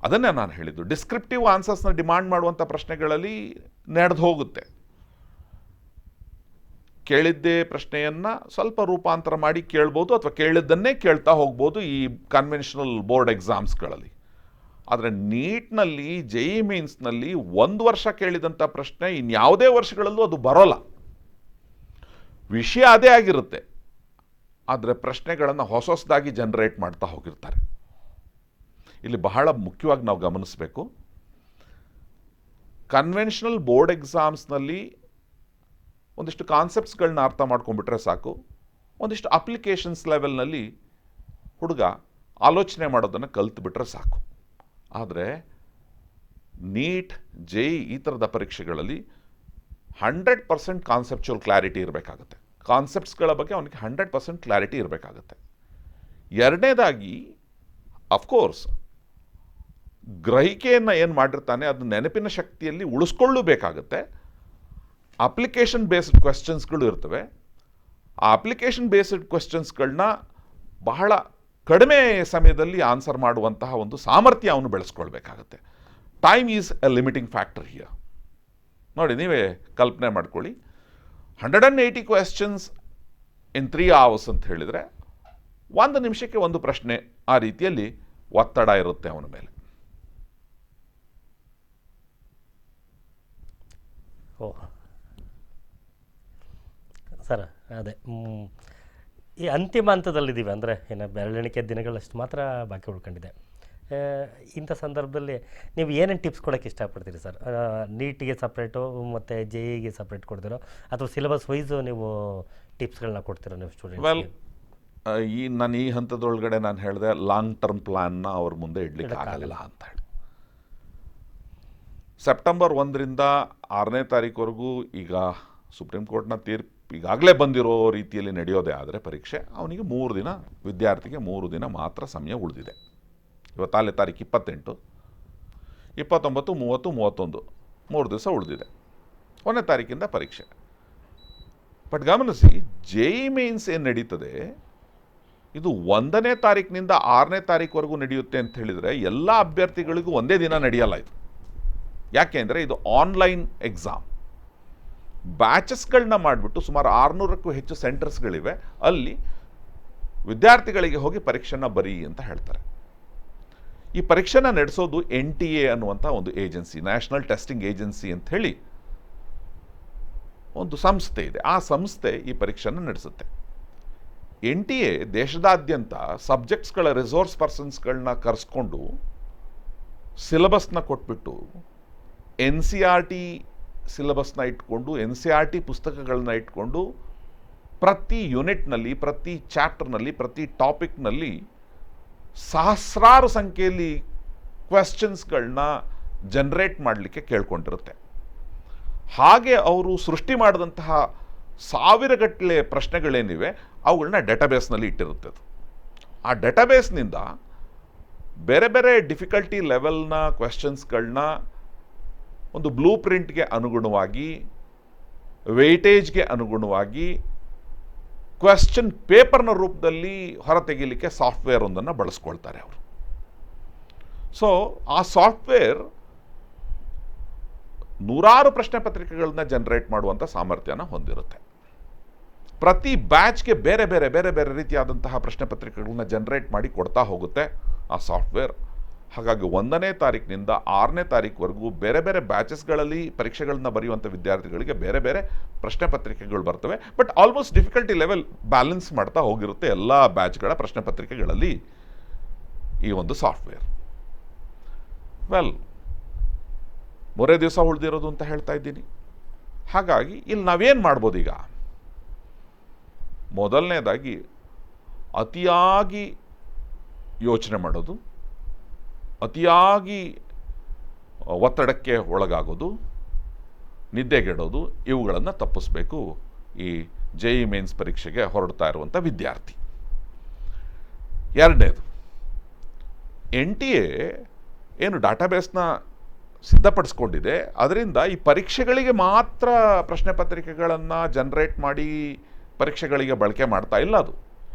ಅದನ್ನೇ ನಾನು ಹೇಳಿದ್ದು, ಡಿಸ್ಕ್ರಿಪ್ಟಿವ್ ಆನ್ಸರ್ಸ್ನ ಡಿಮಾಂಡ್ ಮಾಡುವಂಥ ಪ್ರಶ್ನೆಗಳಲ್ಲಿ ನಡೆದು ಹೋಗುತ್ತೆ. ಕೇಳಿದ್ದೇ ಪ್ರಶ್ನೆಯನ್ನು ಸ್ವಲ್ಪ ರೂಪಾಂತರ ಮಾಡಿ ಕೇಳ್ಬೋದು, ಅಥವಾ ಕೇಳಿದ್ದನ್ನೇ ಕೇಳ್ತಾ ಹೋಗ್ಬೋದು ಈ ಕನ್ವೆನ್ಷನಲ್ ಬೋರ್ಡ್ ಎಕ್ಸಾಮ್ಸ್ಗಳಲ್ಲಿ. ಆದರೆ ನೀಟ್ನಲ್ಲಿ, JEE ಮೇನ್ಸ್ನಲ್ಲಿ 1 ವರ್ಷ ಕೇಳಿದಂಥ ಪ್ರಶ್ನೆ ಇನ್ಯಾವುದೇ ವರ್ಷಗಳಲ್ಲೂ ಅದು ಬರೋಲ್ಲ. ವಿಷಯ ಅದೇ ಆಗಿರುತ್ತೆ, ಆದರೆ ಪ್ರಶ್ನೆಗಳನ್ನು ಹೊಸದಾಗಿ ಜನರೇಟ್ ಮಾಡ್ತಾ ಹೋಗಿರ್ತಾರೆ. ಇಲ್ಲಿ ಬಹಳ ಮುಖ್ಯವಾಗಿ ನಾವು ಗಮನಿಸಬೇಕು, ಕನ್ವೆನ್ಷನಲ್ ಬೋರ್ಡ್ ಎಕ್ಸಾಮ್ಸ್ನಲ್ಲಿ ಒಂದಿಷ್ಟು ಕಾನ್ಸೆಪ್ಟ್ಸ್ಗಳನ್ನ ಅರ್ಥ ಮಾಡ್ಕೊಂಡ್ಬಿಟ್ರೆ ಸಾಕು. ಒಂದಿಷ್ಟು ಅಪ್ಲಿಕೇಶನ್ಸ್ ಲೆವೆಲ್ನಲ್ಲಿ ಹುಡುಗ ಆಲೋಚನೆ ಮಾಡೋದನ್ನು ಕಲ್ತ್ಬಿಟ್ರೆ ಸಾಕು. ಆದರೆ ನೀಟ್, JEE ಈ ಥರದ ಪರೀಕ್ಷೆಗಳಲ್ಲಿ 100% ಕಾನ್ಸೆಪ್ಚುಯಲ್ ಕ್ಲಾರಿಟಿ ಇರಬೇಕಾಗುತ್ತೆ. ಕಾನ್ಸೆಪ್ಟ್ಸ್ಗಳ ಬಗ್ಗೆ ಅವನಿಗೆ 100% ಕ್ಲಾರಿಟಿ ಇರಬೇಕಾಗುತ್ತೆ. ಎರಡನೇದಾಗಿ, ಅಫ್ಕೋರ್ಸ್ ಗ್ರಹಿಕೆಯನ್ನು ಏನು ಮಾಡಿರ್ತಾನೆ ಅದು ನೆನಪಿನ ಶಕ್ತಿಯಲ್ಲಿ ಉಳಿಸ್ಕೊಳ್ಳಬೇಕಾಗತ್ತೆ. ಅಪ್ಲಿಕೇಶನ್ ಬೇಸ್ಡ್ ಕ್ವೆಶ್ಚನ್ಸ್ಗಳು ಇರ್ತವೆ. ಆ ಅಪ್ಲಿಕೇಶನ್ ಬೇಸ್ಡ್ ಕ್ವೆಶ್ಚನ್ಸ್ಗಳನ್ನ ಬಹಳ ಕಡಿಮೆ ಸಮಯದಲ್ಲಿ ಆನ್ಸರ್ ಮಾಡುವಂತಹ ಒಂದು ಸಾಮರ್ಥ್ಯ ಅವನು ಬೆಳೆಸ್ಕೊಳ್ಬೇಕಾಗತ್ತೆ. Time is a limiting factor here. ನೋಡಿ, ನೀವೇ ಕಲ್ಪನೆ ಮಾಡ್ಕೊಳ್ಳಿ, 180 ಕ್ವೆಶ್ಚನ್ಸ್ ಇನ್ 3 hours ಅಂತ ಹೇಳಿದರೆ 1 ನಿಮಿಷಕ್ಕೆ 1 ಪ್ರಶ್ನೆ, ಆ ರೀತಿಯಲ್ಲಿ ಒತ್ತಡ ಇರುತ್ತೆ ಅವನ ಮೇಲೆ. ಸರ್ ಅದೇ ಈ ಅಂತಿಮ ಹಂತದಲ್ಲಿದ್ದೀವಿ, ಅಂದರೆ ಇನ್ನು ಬೆರಳೆಣಿಕೆ ದಿನಗಳಷ್ಟು ಮಾತ್ರ ಬಾಕಿ ಉಳ್ಕೊಂಡಿದೆ. ಇಂಥ ಸಂದರ್ಭದಲ್ಲಿ ನೀವು ಏನೇನು ಟಿಪ್ಸ್ ಕೊಡೋಕ್ಕೆ ಇಷ್ಟಪಡ್ತೀರಿ ಸರ್? ನೀಟಿಗೆ ಸಪ್ರೇಟು ಮತ್ತು JEEಗೆ ಸಪ್ರೇಟ್ ಕೊಡ್ತೀರೋ, ಅಥವಾ ಸಿಲೆಬಸ್ ವೈಸು ನೀವು ಟಿಪ್ಸ್ಗಳನ್ನ ಕೊಡ್ತೀರೋ ನೀವು ಸ್ಟೂಡೆಂಟ್ಸ್? ನಾನು ಈ ಹಂತದೊಳಗಡೆ ನಾನು ಹೇಳಿದೆ, ಲಾಂಗ್ ಟರ್ಮ್ ಪ್ಲ್ಯಾನ್ನ ಅವ್ರ ಮುಂದೆ ಇಡ್ಲಿಕ್ಕೆ ಆಗಲ್ಲ ಅಂತ ಹೇಳಿ. ಸೆಪ್ಟೆಂಬರ್ 1ರಿಂದ 6ನೇ ತಾರೀಕುವರೆಗೂ ಈಗ ಸುಪ್ರೀಂ ಕೋರ್ಟ್ನ ತೀರ್ಪು ಈಗಾಗಲೇ ಬಂದಿರೋ ರೀತಿಯಲ್ಲಿ ನಡೆಯೋದೇ ಆದರೆ ಪರೀಕ್ಷೆ, ಅವನಿಗೆ 3 ದಿನ, ವಿದ್ಯಾರ್ಥಿಗೆ 3 ದಿನ ಮಾತ್ರ ಸಮಯ ಉಳಿದಿದೆ. ಇವತ್ತಾಲೆ ತಾರೀಕು 28, 29, 30, 31 3 ದಿವಸ ಉಳಿದಿದೆ. 1ನೇ ತಾರೀಕಿಂದ ಪರೀಕ್ಷೆ. ಬಟ್ ಗಮನಿಸಿ, JEE ಮೇನ್ಸ್ ಏನು ನಡೀತದೆ, ಇದು 1ನೇ ತಾರೀಕಿನಿಂದ 6ನೇ ತಾರೀಕುವರೆಗೂ ನಡೆಯುತ್ತೆ ಅಂತ ಹೇಳಿದರೆ ಎಲ್ಲ ಅಭ್ಯರ್ಥಿಗಳಿಗೂ ಒಂದೇ ದಿನ ನಡೆಯಲ್ಲ ಇದು. ಯಾಕೆ ಅಂದರೆ ಇದು ಆನ್ಲೈನ್ ಎಕ್ಸಾಮ್. ಬ್ಯಾಚಸ್ಗಳನ್ನ ಮಾಡಿಬಿಟ್ಟು ಸುಮಾರು 600ಕ್ಕೂ ಹೆಚ್ಚು ಸೆಂಟರ್ಸ್ಗಳಿವೆ, ಅಲ್ಲಿ ವಿದ್ಯಾರ್ಥಿಗಳಿಗೆ ಹೋಗಿ ಪರೀಕ್ಷೆನ ಬರೀ ಅಂತ ಹೇಳ್ತಾರೆ. ಈ ಪರೀಕ್ಷೆನ ನಡೆಸೋದು NTA ಅನ್ನುವಂಥ ಒಂದು ಏಜೆನ್ಸಿ, ನ್ಯಾಷನಲ್ ಟೆಸ್ಟಿಂಗ್ ಏಜೆನ್ಸಿ ಅಂತ ಹೇಳಿ ಒಂದು ಸಂಸ್ಥೆ ಇದೆ. ಆ ಸಂಸ್ಥೆ ಈ ಪರೀಕ್ಷೆನ ನಡೆಸುತ್ತೆ. NTA ದೇಶದಾದ್ಯಂತ ಸಬ್ಜೆಕ್ಟ್ಸ್ಗಳ ರಿಸೋರ್ಸ್ ಪರ್ಸನ್ಸ್ಗಳನ್ನ ಕರೆಸ್ಕೊಂಡು ಸಿಲೆಬಸ್ನ ಕೊಟ್ಬಿಟ್ಟು NCERT ಸಿಲೆಬಸ್ನ ಇಟ್ಕೊಂಡು, NCERT ಪುಸ್ತಕಗಳನ್ನ ಇಟ್ಕೊಂಡು ಪ್ರತಿ ಯೂನಿಟ್ನಲ್ಲಿ, ಪ್ರತಿ ಚಾಪ್ಟರ್ನಲ್ಲಿ, ಪ್ರತಿ ಟಾಪಿಕ್ನಲ್ಲಿ ಸಹಸ್ರಾರು ಸಂಖ್ಯೆಯಲ್ಲಿ ಕ್ವೆಶ್ಚನ್ಸ್ಗಳನ್ನ ಜನರೇಟ್ ಮಾಡಲಿಕ್ಕೆ ಕೇಳ್ಕೊಂಡಿರುತ್ತೆ. ಹಾಗೆ ಅವರು ಸೃಷ್ಟಿ ಮಾಡಿದಂತಹ ಸಾವಿರಗಟ್ಟಲೆ ಪ್ರಶ್ನೆಗಳೇನಿವೆ ಅವುಗಳನ್ನ ಡೇಟಾಬೇಸ್ನಲ್ಲಿ ಇಟ್ಟಿರುತ್ತೆ. ಆ ಡೇಟಾಬೇಸ್ನಿಂದ ಬೇರೆ ಬೇರೆ ಡಿಫಿಕಲ್ಟಿ ಲೆವೆಲ್ನ ಕ್ವೆಶ್ಚನ್ಸ್ಗಳನ್ನ ಒಂದು ಬ್ಲೂ ಪ್ರಿಂಟ್ಗೆ ಅನುಗುಣವಾಗಿ, ವೆಯ್ಟೇಜ್ಗೆ ಅನುಗುಣವಾಗಿ ಕ್ವೆಶ್ಚನ್ ಪೇಪರ್ನ ರೂಪದಲ್ಲಿ ಹೊರತೆಗೀಲಿಕ್ಕೆ ಸಾಫ್ಟ್ವೇರ್ ಒಂದನ್ನು ಬಳಸ್ಕೊಳ್ತಾರೆ ಅವರು. ಸೊ ಆ ಸಾಫ್ಟ್ವೇರ್ ನೂರಾರು ಪ್ರಶ್ನೆ ಪತ್ರಿಕೆಗಳನ್ನ ಜನರೇಟ್ ಮಾಡುವಂಥ ಸಾಮರ್ಥ್ಯನ ಹೊಂದಿರುತ್ತೆ. ಪ್ರತಿ ಬ್ಯಾಚ್ಗೆ ಬೇರೆ ಬೇರೆ ಬೇರೆ ಬೇರೆ ರೀತಿಯಾದಂತಹ ಪ್ರಶ್ನೆ ಪತ್ರಿಕೆಗಳನ್ನ ಜನರೇಟ್ ಮಾಡಿ ಕೊಡ್ತಾ ಹೋಗುತ್ತೆ ಆ ಸಾಫ್ಟ್ವೇರ್. ಹಾಗಾಗಿ 1ನೇ ತಾರೀಕಿನಿಂದ 6ನೇ ತಾರೀಕುವರೆಗೂ ಬೇರೆ ಬೇರೆ ಬ್ಯಾಚಸ್ಗಳಲ್ಲಿ ಪರೀಕ್ಷೆಗಳನ್ನ ಬರೆಯುವಂಥ ವಿದ್ಯಾರ್ಥಿಗಳಿಗೆ ಬೇರೆ ಬೇರೆ ಪ್ರಶ್ನೆ ಪತ್ರಿಕೆಗಳು ಬರ್ತವೆ. But almost difficulty level balance ಮಾಡ್ತಾ ಹೋಗಿರುತ್ತೆ ಎಲ್ಲ ಬ್ಯಾಚ್ಗಳ ಪ್ರಶ್ನೆ ಪತ್ರಿಕೆಗಳಲ್ಲಿ ಈ ಒಂದು ಸಾಫ್ಟ್ವೇರ್. ವೆಲ್, 3 ದಿವಸ ಉಳಿದಿರೋದು ಅಂತ ಹೇಳ್ತಾ ಇದ್ದೀನಿ. ಹಾಗಾಗಿ ಇಲ್ಲಿ ನಾವೇನು ಮಾಡ್ಬೋದು ಈಗ? ಮೊದಲನೇದಾಗಿ ಅತಿಯಾಗಿ ಯೋಚನೆ ಮಾಡೋದು, ಅತಿಯಾಗಿ ಒತ್ತಡಕ್ಕೆ ಒಳಗಾಗೋದು, ನಿದ್ದೆಗೆಡೋದು, ಇವುಗಳನ್ನು ತಪ್ಪಿಸ್ಬೇಕು ಈ JEE ಮೇನ್ಸ್ ಪರೀಕ್ಷೆಗೆ ಹೊರಡ್ತಾ ಇರುವಂಥ ವಿದ್ಯಾರ್ಥಿ. 2ನೇದು, NTA ಏನು ಡಾಟಾಬೇಸ್ನ ಸಿದ್ಧಪಡಿಸ್ಕೊಂಡಿದೆ, ಅದರಿಂದ ಈ ಪರೀಕ್ಷೆಗಳಿಗೆ ಮಾತ್ರ ಪ್ರಶ್ನೆ ಪತ್ರಿಕೆಗಳನ್ನು ಜನರೇಟ್ ಮಾಡಿ ಪರೀಕ್ಷೆಗಳಿಗೆ ಬಳಕೆ ಮಾಡ್ತಾ ಇಲ್ಲ. ಅದು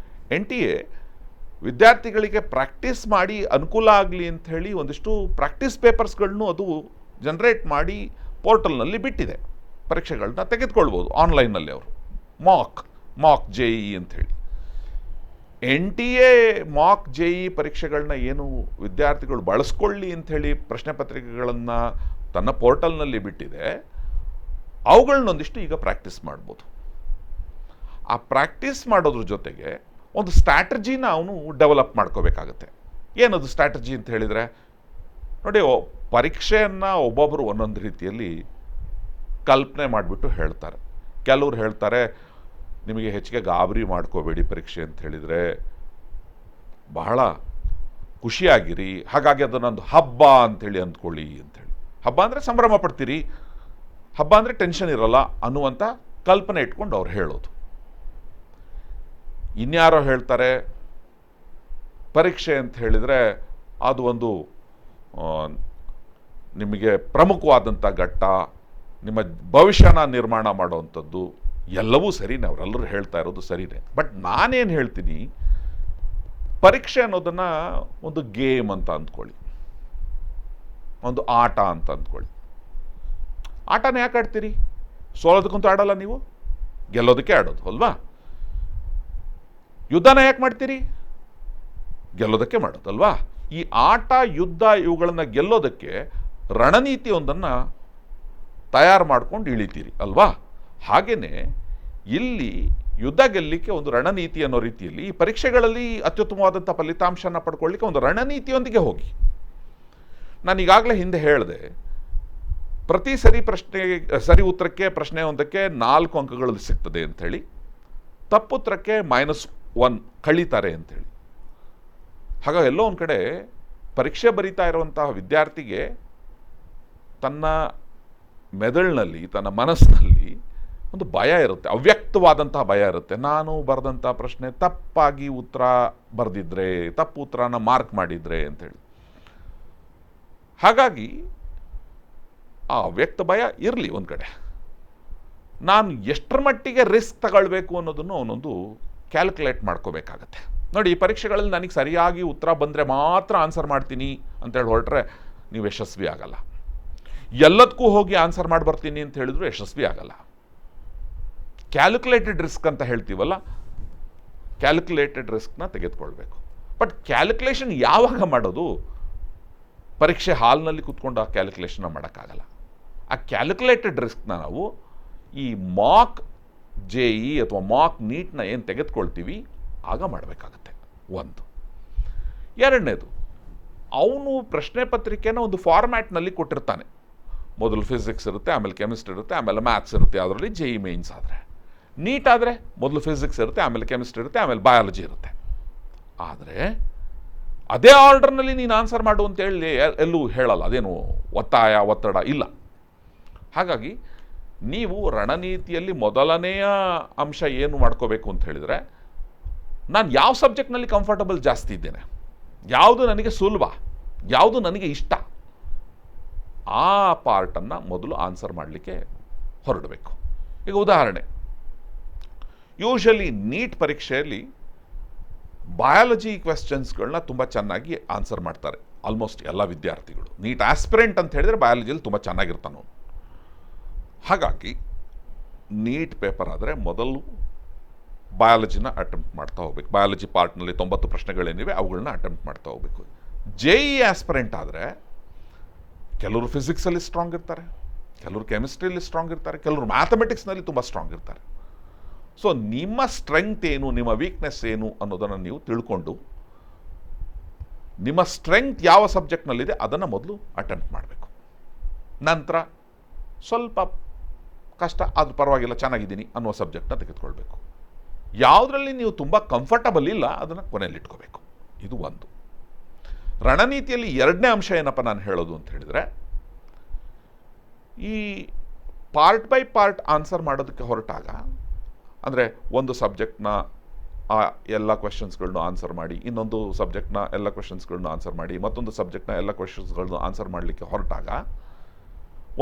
NTA ವಿದ್ಯಾರ್ಥಿಗಳಿಗೆ ಪ್ರಾಕ್ಟೀಸ್ ಮಾಡಿ ಅನುಕೂಲ ಆಗಲಿ ಅಂಥೇಳಿ ಒಂದಿಷ್ಟು ಪ್ರಾಕ್ಟೀಸ್ ಪೇಪರ್ಸ್ಗಳನ್ನು ಅದು ಜನರೇಟ್ ಮಾಡಿ ಪೋರ್ಟಲ್ನಲ್ಲಿ ಬಿಟ್ಟಿದೆ. ಪರೀಕ್ಷೆಗಳನ್ನ ತೆಗೆದುಕೊಳ್ಬೋದು ಆನ್ಲೈನಲ್ಲಿ ಅವರು. ಮಾಕ್ JEE ಅಂಥೇಳಿ. NTA ಮಾಕ್ JEE ಪರೀಕ್ಷೆಗಳನ್ನ ಏನು ವಿದ್ಯಾರ್ಥಿಗಳು ಬಳಸ್ಕೊಳ್ಳಿ ಅಂಥೇಳಿ ಪ್ರಶ್ನೆ ಪತ್ರಿಕೆಗಳನ್ನು ತನ್ನ ಪೋರ್ಟಲ್ನಲ್ಲಿ ಬಿಟ್ಟಿದೆ, ಅವುಗಳನ್ನೊಂದಿಷ್ಟು ಈಗ ಪ್ರಾಕ್ಟೀಸ್ ಮಾಡ್ಬೋದು. ಆ ಪ್ರಾಕ್ಟೀಸ್ ಮಾಡೋದ್ರ ಜೊತೆಗೆ ಒಂದು ಸ್ಟ್ರಾಟಜಿನ ಅವನು ಡೆವಲಪ್ ಮಾಡ್ಕೋಬೇಕಾಗತ್ತೆ. ಏನದು ಸ್ಟ್ರಾಟಜಿ ಅಂತ ಹೇಳಿದರೆ, ನೋಡಿ, ಪರೀಕ್ಷೆಯನ್ನು ಒಬ್ಬೊಬ್ಬರು ಒಂದೊಂದು ರೀತಿಯಲ್ಲಿ ಕಲ್ಪನೆ ಮಾಡಿಬಿಟ್ಟು ಹೇಳ್ತಾರೆ. ಕೆಲವ್ರು ಹೇಳ್ತಾರೆ, ನಿಮಗೆ ಹೆಚ್ಚಿಗೆ ಗಾಬರಿ ಮಾಡ್ಕೋಬೇಡಿ ಪರೀಕ್ಷೆ ಅಂತ ಹೇಳಿದರೆ, ಬಹಳ ಖುಷಿಯಾಗಿರಿ, ಹಾಗಾಗಿ ಅದನ್ನೊಂದು ಹಬ್ಬ ಅಂಥೇಳಿ ಅಂದ್ಕೊಳ್ಳಿ ಅಂಥೇಳಿ. ಹಬ್ಬ ಅಂದರೆ ಸಂಭ್ರಮ ಪಡ್ತೀರಿ, ಹಬ್ಬ ಅಂದರೆ ಟೆನ್ಷನ್ ಇರಲ್ಲ ಅನ್ನುವಂಥ ಕಲ್ಪನೆ ಇಟ್ಕೊಂಡು ಅವ್ರು ಹೇಳೋದು. ಇನ್ಯಾರೋ ಹೇಳ್ತಾರೆ, ಪರೀಕ್ಷೆ ಅಂತ ಹೇಳಿದರೆ ಅದು ಒಂದು ನಿಮಗೆ ಪ್ರಮುಖವಾದಂಥ ಘಟ್ಟ, ನಿಮ್ಮ ಭವಿಷ್ಯನ ನಿರ್ಮಾಣ ಮಾಡುವಂಥದ್ದು. ಎಲ್ಲವೂ ಸರಿನೇ, ಅವರೆಲ್ಲರೂ ಹೇಳ್ತಾ ಇರೋದು ಸರಿನೇ. ಬಟ್ ನಾನೇನು ಹೇಳ್ತೀನಿ, ಪರೀಕ್ಷೆ ಅನ್ನೋದನ್ನು ಒಂದು ಗೇಮ್ ಅಂತ ಅಂದ್ಕೊಳ್ಳಿ, ಒಂದು ಆಟ ಅಂತ ಅಂದ್ಕೊಳ್ಳಿ. ಆಟನ ಯಾಕೆ ಆಡ್ತೀರಿ? ಸೋಲೋದಕ್ಕಂತೂ ಆಡಲ್ಲ ನೀವು, ಗೆಲ್ಲೋದಕ್ಕೆ ಆಡೋದು ಅಲ್ವಾ? ಯುದ್ಧನ ಯಾಕೆ ಮಾಡ್ತೀರಿ? ಗೆಲ್ಲೋದಕ್ಕೆ ಮಾಡೋದಲ್ವಾ? ಈ ಆಟ, ಯುದ್ಧ ಇವುಗಳನ್ನು ಗೆಲ್ಲೋದಕ್ಕೆ ರಣನೀತಿಯೊಂದನ್ನು ತಯಾರು ಮಾಡ್ಕೊಂಡು ಇಳಿತೀರಿ ಅಲ್ವಾ? ಹಾಗೆಯೇ ಇಲ್ಲಿ ಯುದ್ಧ ಗೆಲ್ಲಲಿಕ್ಕೆ ಒಂದು ರಣನೀತಿ ಅನ್ನೋ ರೀತಿಯಲ್ಲಿ ಈ ಪರೀಕ್ಷೆಗಳಲ್ಲಿ ಅತ್ಯುತ್ತಮವಾದಂಥ ಫಲಿತಾಂಶನ ಪಡ್ಕೊಳ್ಳಿಕ್ಕೆ ಒಂದು ರಣನೀತಿಯೊಂದಿಗೆ ಹೋಗಿ. ನಾನು ಈಗಾಗಲೇ ಹಿಂದೆ ಹೇಳಿದೆ, ಪ್ರತಿ ಸರಿ ಉತ್ತರಕ್ಕೆ ಪ್ರಶ್ನೆ ಒಂದಕ್ಕೆ 4 ಅಂಕಗಳು ಸಿಗ್ತದೆ ಅಂಥೇಳಿ, ತಪ್ಪುತ್ತರಕ್ಕೆ -1 ಕಳೀತಾರೆ ಅಂಥೇಳಿ. ಹಾಗಾಗಿ ಎಲ್ಲೋ ಒಂದು ಕಡೆ ಪರೀಕ್ಷೆ ಬರೀತಾ ಇರುವಂತಹ ವಿದ್ಯಾರ್ಥಿಗೆ ತನ್ನ ಮೆದುಳಿನಲ್ಲಿ, ತನ್ನ ಮನಸ್ಸಿನಲ್ಲಿ ಒಂದು ಭಯ ಇರುತ್ತೆ, ಅವ್ಯಕ್ತವಾದಂತಹ ಭಯ ಇರುತ್ತೆ. ನಾನು ಬರೆದಂಥ ಪ್ರಶ್ನೆ ತಪ್ಪಾಗಿ ಉತ್ತರ ಬರೆದಿದ್ರೆ, ತಪ್ಪು ಉತ್ತರನ ಮಾರ್ಕ್ ಮಾಡಿದರೆ ಅಂಥೇಳಿ. ಹಾಗಾಗಿ ಆ ಅವ್ಯಕ್ತ ಭಯ ಇರಲಿ ಒಂದು ಕಡೆ. ನಾನು ಎಷ್ಟರ ಮಟ್ಟಿಗೆ ರಿಸ್ಕ್ ತಗೊಳ್ಬೇಕು ಅನ್ನೋದನ್ನು ಅವನೊಂದು ಕ್ಯಾಲ್ಕುಲೇಟ್ ಮಾಡ್ಕೋಬೇಕಾಗತ್ತೆ. ನೋಡಿ, ಈ ಪರೀಕ್ಷೆಗಳಲ್ಲಿ ನನಗೆ ಸರಿಯಾಗಿ ಉತ್ತರ ಬಂದರೆ ಮಾತ್ರ ಆನ್ಸರ್ ಮಾಡ್ತೀನಿ ಅಂತೇಳಿ ಹೊರಟ್ರೆ ನೀವು ಯಶಸ್ವಿ ಆಗಲ್ಲ. ಎಲ್ಲದಕ್ಕೂ ಹೋಗಿ ಆನ್ಸರ್ ಮಾಡಿ ಬರ್ತೀನಿ ಅಂತ ಹೇಳಿದ್ರು ಯಶಸ್ವಿ ಆಗಲ್ಲ. ಕ್ಯಾಲ್ಕುಲೇಟೆಡ್ ರಿಸ್ಕ್ ಅಂತ ಹೇಳ್ತೀವಲ್ಲ, ಕ್ಯಾಲ್ಕುಲೇಟೆಡ್ ರಿಸ್ಕ್ನ ತೆಗೆದುಕೊಳ್ಬೇಕು. ಬಟ್ ಕ್ಯಾಲ್ಕುಲೇಷನ್ ಯಾವಾಗ ಮಾಡೋದು? ಪರೀಕ್ಷೆ ಹಾಲ್ನಲ್ಲಿ ಕೂತ್ಕೊಂಡು ಆ ಕ್ಯಾಲ್ಕುಲೇಷನ್ನ ಮಾಡೋಕ್ಕಾಗಲ್ಲ. ಆ ಕ್ಯಾಲ್ಕುಲೇಟೆಡ್ ರಿಸ್ಕ್ನ ನಾವು ಈ ಮಾಕ್ JEE ಅಥವಾ ಮಾಕ್ ನೀಟ್ನ ಏನು ತೆಗೆದುಕೊಳ್ತೀವಿ ಆಗ ಮಾಡಬೇಕಾಗತ್ತೆ. 1. 2ನೇದು, ಅವನು ಪ್ರಶ್ನೆ ಪತ್ರಿಕೆನ ಒಂದು ಫಾರ್ಮ್ಯಾಟ್ನಲ್ಲಿ ಕೊಟ್ಟಿರ್ತಾನೆ. ಮೊದಲು ಫಿಸಿಕ್ಸ್ ಇರುತ್ತೆ, ಆಮೇಲೆ ಕೆಮಿಸ್ಟ್ರಿ ಇರುತ್ತೆ, ಆಮೇಲೆ ಮ್ಯಾಥ್ಸ್ ಇರುತ್ತೆ. ಅದರಲ್ಲಿ JEE ಮೇನ್ಸ್ ಆದರೆ. ನೀಟ್ ಆದರೆ ಮೊದಲು ಫಿಸಿಕ್ಸ್ ಇರುತ್ತೆ, ಆಮೇಲೆ ಕೆಮಿಸ್ಟ್ರಿ ಇರುತ್ತೆ, ಆಮೇಲೆ ಬಯಾಲಜಿ ಇರುತ್ತೆ. ಆದರೆ ಅದೇ ಆರ್ಡರ್ನಲ್ಲಿ ನೀನು ಆನ್ಸರ್ ಮಾಡು ಅಂತೇಳಿ ಎಲ್ಲೂ ಹೇಳಲ್ಲ. ಅದೇನು ಒತ್ತಡ ಇಲ್ಲ. ಹಾಗಾಗಿ ನೀವು ರಣನೀತಿಯಲ್ಲಿ ಮೊದಲನೆಯ ಅಂಶ ಏನು ಮಾಡ್ಕೋಬೇಕು ಅಂತ ಹೇಳಿದರೆ, ನಾನು ಯಾವ ಸಬ್ಜೆಕ್ಟ್ನಲ್ಲಿ ಕಂಫರ್ಟಬಲ್ ಜಾಸ್ತಿ ಇದ್ದೇನೆ, ಯಾವುದು ನನಗೆ ಸುಲಭ, ಯಾವುದು ನನಗೆ ಇಷ್ಟ, ಆ ಪಾರ್ಟನ್ನು ಮೊದಲು ಆನ್ಸರ್ ಮಾಡಲಿಕ್ಕೆ ಹೊರಡಬೇಕು. ಈಗ ಉದಾಹರಣೆ, ಯೂಶಲಿ ನೀಟ್ ಪರೀಕ್ಷೆಯಲ್ಲಿ ಬಯಾಲಜಿ ಕ್ವೆಶ್ಚನ್ಸ್ಗಳನ್ನ ತುಂಬ ಚೆನ್ನಾಗಿ ಆನ್ಸರ್ ಮಾಡ್ತಾರೆ. ಆಲ್ಮೋಸ್ಟ್ ಎಲ್ಲ ವಿದ್ಯಾರ್ಥಿಗಳು. ನೀಟ್ ಆಸ್ಪಿರೆಂಟ್ ಅಂತ ಹೇಳಿದರೆ ಬಯಾಲಜಿಯಲ್ಲಿ ತುಂಬ ಚೆನ್ನಾಗಿರ್ತಾನೆ ಅವನು. ಹಾಗಾಗಿ ನೀಟ್ ಪೇಪರ್ ಆದರೆ ಮೊದಲು ಬಯಾಲಜಿನ ಅಟೆಂಪ್ಟ್ ಮಾಡ್ತಾ ಹೋಗ್ಬೇಕು. ಬಯಾಲಜಿ ಪಾರ್ಟ್ನಲ್ಲಿ 90 ಪ್ರಶ್ನೆಗಳೇನಿವೆ ಅವುಗಳನ್ನ ಅಟೆಂಪ್ಟ್ ಮಾಡ್ತಾ ಹೋಗಬೇಕು. JEE ಆಸ್ಪಿರೆಂಟ್ ಆದರೆ ಕೆಲವರು ಫಿಸಿಕ್ಸಲ್ಲಿ ಸ್ಟ್ರಾಂಗ್ ಇರ್ತಾರೆ, ಕೆಲವರು ಕೆಮಿಸ್ಟ್ರಿಯಲ್ಲಿ ಸ್ಟ್ರಾಂಗ್ ಇರ್ತಾರೆ, ಕೆಲವರು ಮ್ಯಾಥಮೆಟಿಕ್ಸ್ನಲ್ಲಿ ತುಂಬ ಸ್ಟ್ರಾಂಗ್ ಇರ್ತಾರೆ. ಸೊ ನಿಮ್ಮ ಸ್ಟ್ರೆಂಗ್ತ್ ಏನು, ನಿಮ್ಮ ವೀಕ್ನೆಸ್ ಏನು ಅನ್ನೋದನ್ನು ನೀವು ತಿಳ್ಕೊಂಡು ನಿಮ್ಮ ಸ್ಟ್ರೆಂಗ್ತ್ ಯಾವ ಸಬ್ಜೆಕ್ಟ್ನಲ್ಲಿದೆ ಅದನ್ನು ಮೊದಲು ಅಟೆಂಪ್ಟ್ ಮಾಡಬೇಕು. ನಂತರ ಸ್ವಲ್ಪ ಕಷ್ಟ ಆದರೂ ಪರವಾಗಿಲ್ಲ ಚೆನ್ನಾಗಿದ್ದೀನಿ ಅನ್ನೋ ಸಬ್ಜೆಕ್ಟ್ನ ತೆಗೆದುಕೊಳ್ಬೇಕು. ಯಾವುದರಲ್ಲಿ ನೀವು ತುಂಬ ಕಂಫರ್ಟಬಲ್ ಇಲ್ಲ ಅದನ್ನು ಕೊನೆಯಲ್ಲಿ ಇಟ್ಕೋಬೇಕು. ಇದು ಒಂದು. ರಣನೀತಿಯಲ್ಲಿ ಎರಡನೇ ಅಂಶ ಏನಪ್ಪ ನಾನು ಹೇಳೋದು ಅಂತ ಹೇಳಿದರೆ, ಈ ಪಾರ್ಟ್ ಬೈ ಪಾರ್ಟ್ ಆನ್ಸರ್ ಮಾಡೋದಕ್ಕೆ ಹೊರಟಾಗ, ಅಂದರೆ ಒಂದು ಸಬ್ಜೆಕ್ಟ್ನ ಆ ಎಲ್ಲ ಕ್ವೆಶನ್ಸ್ಗಳನ್ನ ಆನ್ಸರ್ ಮಾಡಿ, ಇನ್ನೊಂದು ಸಬ್ಜೆಕ್ಟ್ನ ಎಲ್ಲ ಕ್ವೆಶನ್ಸ್ಗಳನ್ನ ಆನ್ಸರ್ ಮಾಡಿ, ಮತ್ತೊಂದು ಸಬ್ಜೆಕ್ಟ್ನ ಎಲ್ಲ ಕ್ವೆಶನ್ಸ್ಗಳನ್ನ ಆನ್ಸರ್ ಮಾಡಲಿಕ್ಕೆ ಹೊರಟಾಗ,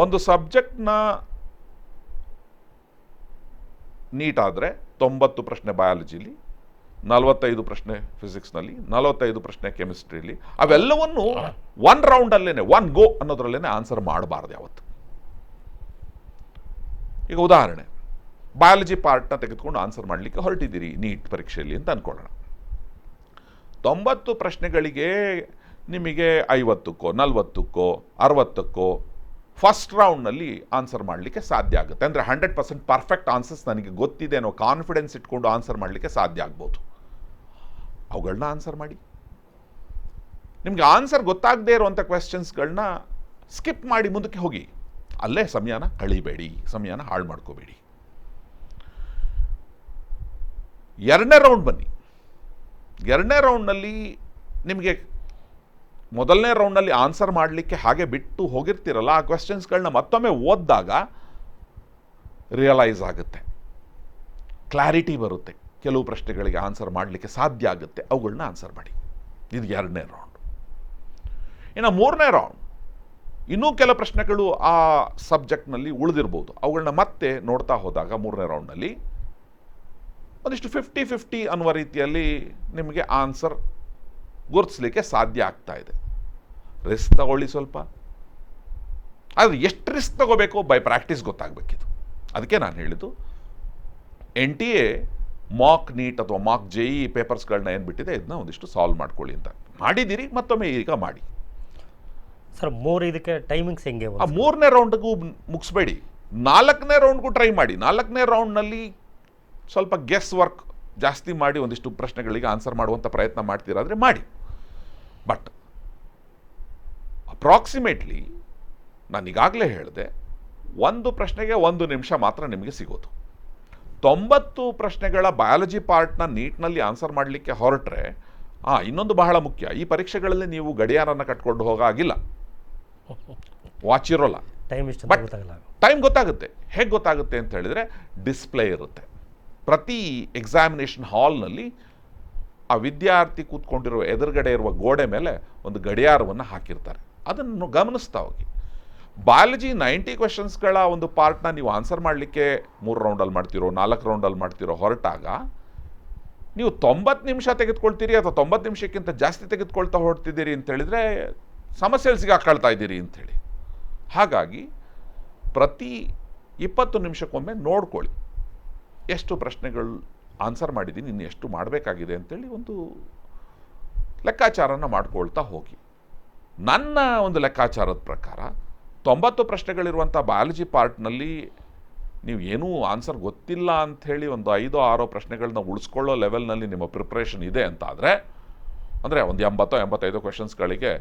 ಒಂದು ಸಬ್ಜೆಕ್ಟ್ನ ನೀಟ್ ಆದರೆ 90 ಪ್ರಶ್ನೆ ಬಯಾಲಜಿಲಿ, 45 ಪ್ರಶ್ನೆ ಫಿಸಿಕ್ಸ್ನಲ್ಲಿ, 45 ಪ್ರಶ್ನೆ ಕೆಮಿಸ್ಟ್ರಿಲಿ, ಅವೆಲ್ಲವನ್ನು ಒನ್ ರೌಂಡಲ್ಲೇ ಒನ್ ಗೋ ಅನ್ನೋದ್ರಲ್ಲೇ ಆನ್ಸರ್ ಮಾಡಬಾರ್ದು ಯಾವತ್ತು. ಈಗ ಉದಾಹರಣೆ, ಬಯಾಲಜಿ ಪಾರ್ಟ್ನ ತೆಗೆದುಕೊಂಡು ಆನ್ಸರ್ ಮಾಡಲಿಕ್ಕೆ ಹೊರಟಿದ್ದೀರಿ ನೀಟ್ ಪರೀಕ್ಷೆಯಲ್ಲಿ ಅಂತ ಅಂದ್ಕೊಳ್ಳೋಣ. 90 ಪ್ರಶ್ನೆಗಳಿಗೆ ನಿಮಗೆ 50ಕ್ಕೋ 40ಕ್ಕೋ 60ಕ್ಕೋ ಫಸ್ಟ್ ರೌಂಡ್ನಲ್ಲಿ ಆನ್ಸರ್ ಮಾಡಲಿಕ್ಕೆ ಸಾಧ್ಯ ಆಗುತ್ತೆ. ಅಂದರೆ 100% ಪರ್ಫೆಕ್ಟ್ ಆನ್ಸರ್ಸ್ ನನಗೆ ಗೊತ್ತಿದೆ ಅನ್ನೋ ಕಾನ್ಫಿಡೆನ್ಸ್ ಇಟ್ಕೊಂಡು ಆನ್ಸರ್ ಮಾಡಲಿಕ್ಕೆ ಸಾಧ್ಯ ಆಗ್ಬೋದು. ಅವುಗಳನ್ನ ಆನ್ಸರ್ ಮಾಡಿ. ನಿಮಗೆ ಆನ್ಸರ್ ಗೊತ್ತಾಗದೇ ಇರುವಂಥ ಕ್ವೆಶ್ಚನ್ಸ್ಗಳನ್ನ ಸ್ಕಿಪ್ ಮಾಡಿ ಮುಂದಕ್ಕೆ ಹೋಗಿ. ಅಲ್ಲೇ ಸಮಯನ ಕಳಿಬೇಡಿ, ಸಮಯನ ಹಾಳು ಮಾಡ್ಕೋಬೇಡಿ. ಎರಡನೇ ರೌಂಡ್ ಬನ್ನಿ. ಎರಡನೇ ರೌಂಡ್ನಲ್ಲಿ ನಿಮಗೆ ಮೊದಲನೇ ರೌಂಡ್ನಲ್ಲಿ ಆನ್ಸರ್ ಮಾಡಲಿಕ್ಕೆ ಹಾಗೆ ಬಿಟ್ಟು ಹೋಗಿರ್ತೀರಲ್ಲ, ಆ ಕ್ವೆಶ್ಚನ್ಸ್ಗಳನ್ನ ಮತ್ತೊಮ್ಮೆ ಓದಿದಾಗ ರಿಯಲೈಸ್ ಆಗುತ್ತೆ, ಕ್ಲಾರಿಟಿ ಬರುತ್ತೆ, ಕೆಲವು ಪ್ರಶ್ನೆಗಳಿಗೆ ಆನ್ಸರ್ ಮಾಡಲಿಕ್ಕೆ ಸಾಧ್ಯ ಆಗುತ್ತೆ, ಅವುಗಳನ್ನ ಆನ್ಸರ್ ಮಾಡಿ. ಇದು ಎರಡನೇ ರೌಂಡ್. ಇನ್ನು ಮೂರನೇ ರೌಂಡ್, ಇನ್ನೂ ಕೆಲ ಪ್ರಶ್ನೆಗಳು ಆ ಸಬ್ಜೆಕ್ಟ್ನಲ್ಲಿ ಉಳಿದಿರ್ಬೋದು, ಅವುಗಳನ್ನ ಮತ್ತೆ ನೋಡ್ತಾ ಹೋದಾಗ ಮೂರನೇ ರೌಂಡ್ನಲ್ಲಿ ಒಂದಿಷ್ಟು 50-50 ಅನ್ನುವ ರೀತಿಯಲ್ಲಿ ನಿಮಗೆ ಆನ್ಸರ್ ಗುರುತಿಸಲಿಕ್ಕೆ ಸಾಧ್ಯ ಆಗ್ತಾ ಇದೆ. ರಿಸ್ಕ್ ತಗೊಳ್ಳಿ ಸ್ವಲ್ಪ. ಆದರೆ ಎಷ್ಟು ರಿಸ್ಕ್ ತಗೋಬೇಕು ಬೈ ಪ್ರಾಕ್ಟೀಸ್ ಗೊತ್ತಾಗಬೇಕಿದು. ಅದಕ್ಕೆ ನಾನು ಹೇಳಿದ್ದು NTA ಮಾಕ್ ನೀಟ್ ಅಥವಾ ಮಾಕ್ JEE ಪೇಪರ್ಸ್ಗಳನ್ನ ಏನು ಬಿಟ್ಟಿದೆ ಇದನ್ನ ಒಂದಿಷ್ಟು ಸಾಲ್ವ್ ಮಾಡ್ಕೊಳ್ಳಿ ಅಂತ. ಮಾಡಿದ್ದೀರಿ, ಮತ್ತೊಮ್ಮೆ ಈಗ ಮಾಡಿ ಸರ್. ಇದಕ್ಕೆ ಟೈಮಿಂಗ್ಸ್ ಹೆಂಗೆ? ಆ ಮೂರನೇ ರೌಂಡ್ಗೂ ಮುಗಿಸ್ಬೇಡಿ, 4ನೇ ರೌಂಡ್ಗೂ ಟ್ರೈ ಮಾಡಿ. 4ನೇ ರೌಂಡ್ನಲ್ಲಿ ಸ್ವಲ್ಪ ಗೆಸ್ ವರ್ಕ್ ಜಾಸ್ತಿ ಮಾಡಿ ಒಂದಿಷ್ಟು ಪ್ರಶ್ನೆಗಳಿಗೆ ಆನ್ಸರ್ ಮಾಡುವಂಥ ಪ್ರಯತ್ನ ಮಾಡ್ತೀರಾದರೆ ಮಾಡಿ. ಬಟ್ ಅಪ್ರಾಕ್ಸಿಮೇಟ್ಲಿ ನಾನು ಈಗಾಗಲೇ ಹೇಳಿದೆ, ಒಂದು ಪ್ರಶ್ನೆಗೆ 1 ನಿಮಿಷ ಮಾತ್ರ ನಿಮಗೆ ಸಿಗೋದು. 90 ಪ್ರಶ್ನೆಗಳ ಬಯಾಲಜಿ ಪಾರ್ಟ್ನ ನೀಟ್ನಲ್ಲಿ ಆನ್ಸರ್ ಮಾಡಲಿಕ್ಕೆ ಹೊರಟ್ರೆ, ಇನ್ನೊಂದು ಬಹಳ ಮುಖ್ಯ, ಈ ಪರೀಕ್ಷೆಗಳಲ್ಲಿ ನೀವು ಗಡಿಯಾರನ ಕಟ್ಕೊಂಡು ಹೋಗಾಗಿಲ್ಲ, ವಾಚ್ ಇರೋಲ್ಲ. ಟೈಮ್ ಗೊತ್ತಾಗುತ್ತೆ. ಹೇಗೆ ಗೊತ್ತಾಗುತ್ತೆ ಅಂತ ಹೇಳಿದರೆ, ಡಿಸ್ಪ್ಲೇ ಇರುತ್ತೆ ಪ್ರತಿ ಎಕ್ಸಾಮಿನೇಷನ್ ಹಾಲ್ನಲ್ಲಿ. ಆ ವಿದ್ಯಾರ್ಥಿ ಕೂತ್ಕೊಂಡಿರುವ ಎದುರುಗಡೆ ಇರುವ ಗೋಡೆ ಮೇಲೆ ಒಂದು ಗಡಿಯಾರವನ್ನು ಹಾಕಿರ್ತಾರೆ, ಅದನ್ನು ಗಮನಿಸ್ತಾ ಹೋಗಿ. ಬಯಾಲಜಿ 90 ಕ್ವೆಶನ್ಸ್ಗಳ ಒಂದು ಪಾರ್ಟ್ನ ನೀವು ಆನ್ಸರ್ ಮಾಡಲಿಕ್ಕೆ 3 ರೌಂಡಲ್ಲಿ ಮಾಡ್ತಿರೋ 4 ರೌಂಡಲ್ಲಿ ಮಾಡ್ತಿರೋ ಹೊರಟಾಗ, ನೀವು 90 ನಿಮಿಷ ತೆಗೆದುಕೊಳ್ತೀರಿ ಅಥವಾ 90 ನಿಮಿಷಕ್ಕಿಂತ ಜಾಸ್ತಿ ತೆಗೆದುಕೊಳ್ತಾ ಹೊರಡ್ತಿದ್ದೀರಿ ಅಂತೇಳಿದರೆ ಸಮಸ್ಯೆಯಲ್ಲಿ ಸಿಗಾಕೊಳ್ತಾ ಇದ್ದೀರಿ ಅಂಥೇಳಿ. ಹಾಗಾಗಿ ಪ್ರತಿ 20 ನಿಮಿಷಕ್ಕೊಮ್ಮೆ ನೋಡ್ಕೊಳ್ಳಿ, ಎಷ್ಟು ಪ್ರಶ್ನೆಗಳು ಆನ್ಸರ್ ಮಾಡಿದ್ದೀನಿ, ಇನ್ನು ಎಷ್ಟು ಮಾಡಬೇಕಾಗಿದೆ ಅಂತೇಳಿ ಒಂದು ಲೆಕ್ಕಾಚಾರನ ಮಾಡ್ಕೊಳ್ತಾ ಹೋಗಿ. ನನ್ನ ಒಂದು ಲೆಕ್ಕಾಚಾರದ ಪ್ರಕಾರ 90 ಪ್ರಶ್ನೆಗಳಿರುವಂಥ ಬಯಾಲಜಿ ಪಾರ್ಟ್ನಲ್ಲಿ ನೀವು ಏನೂ ಆನ್ಸರ್ ಗೊತ್ತಿಲ್ಲ ಅಂಥೇಳಿ ಒಂದು 5-6 ಪ್ರಶ್ನೆಗಳನ್ನ ಉಳಿಸ್ಕೊಳ್ಳೋ ಲೆವೆಲ್ನಲ್ಲಿ ನಿಮ್ಮ ಪ್ರಿಪ್ರೇಷನ್ ಇದೆ ಅಂತಾದರೆ, ಅಂದರೆ ಒಂದು 80-85 ಕ್ವೆಶನ್ಸ್ಗಳಿಗೆ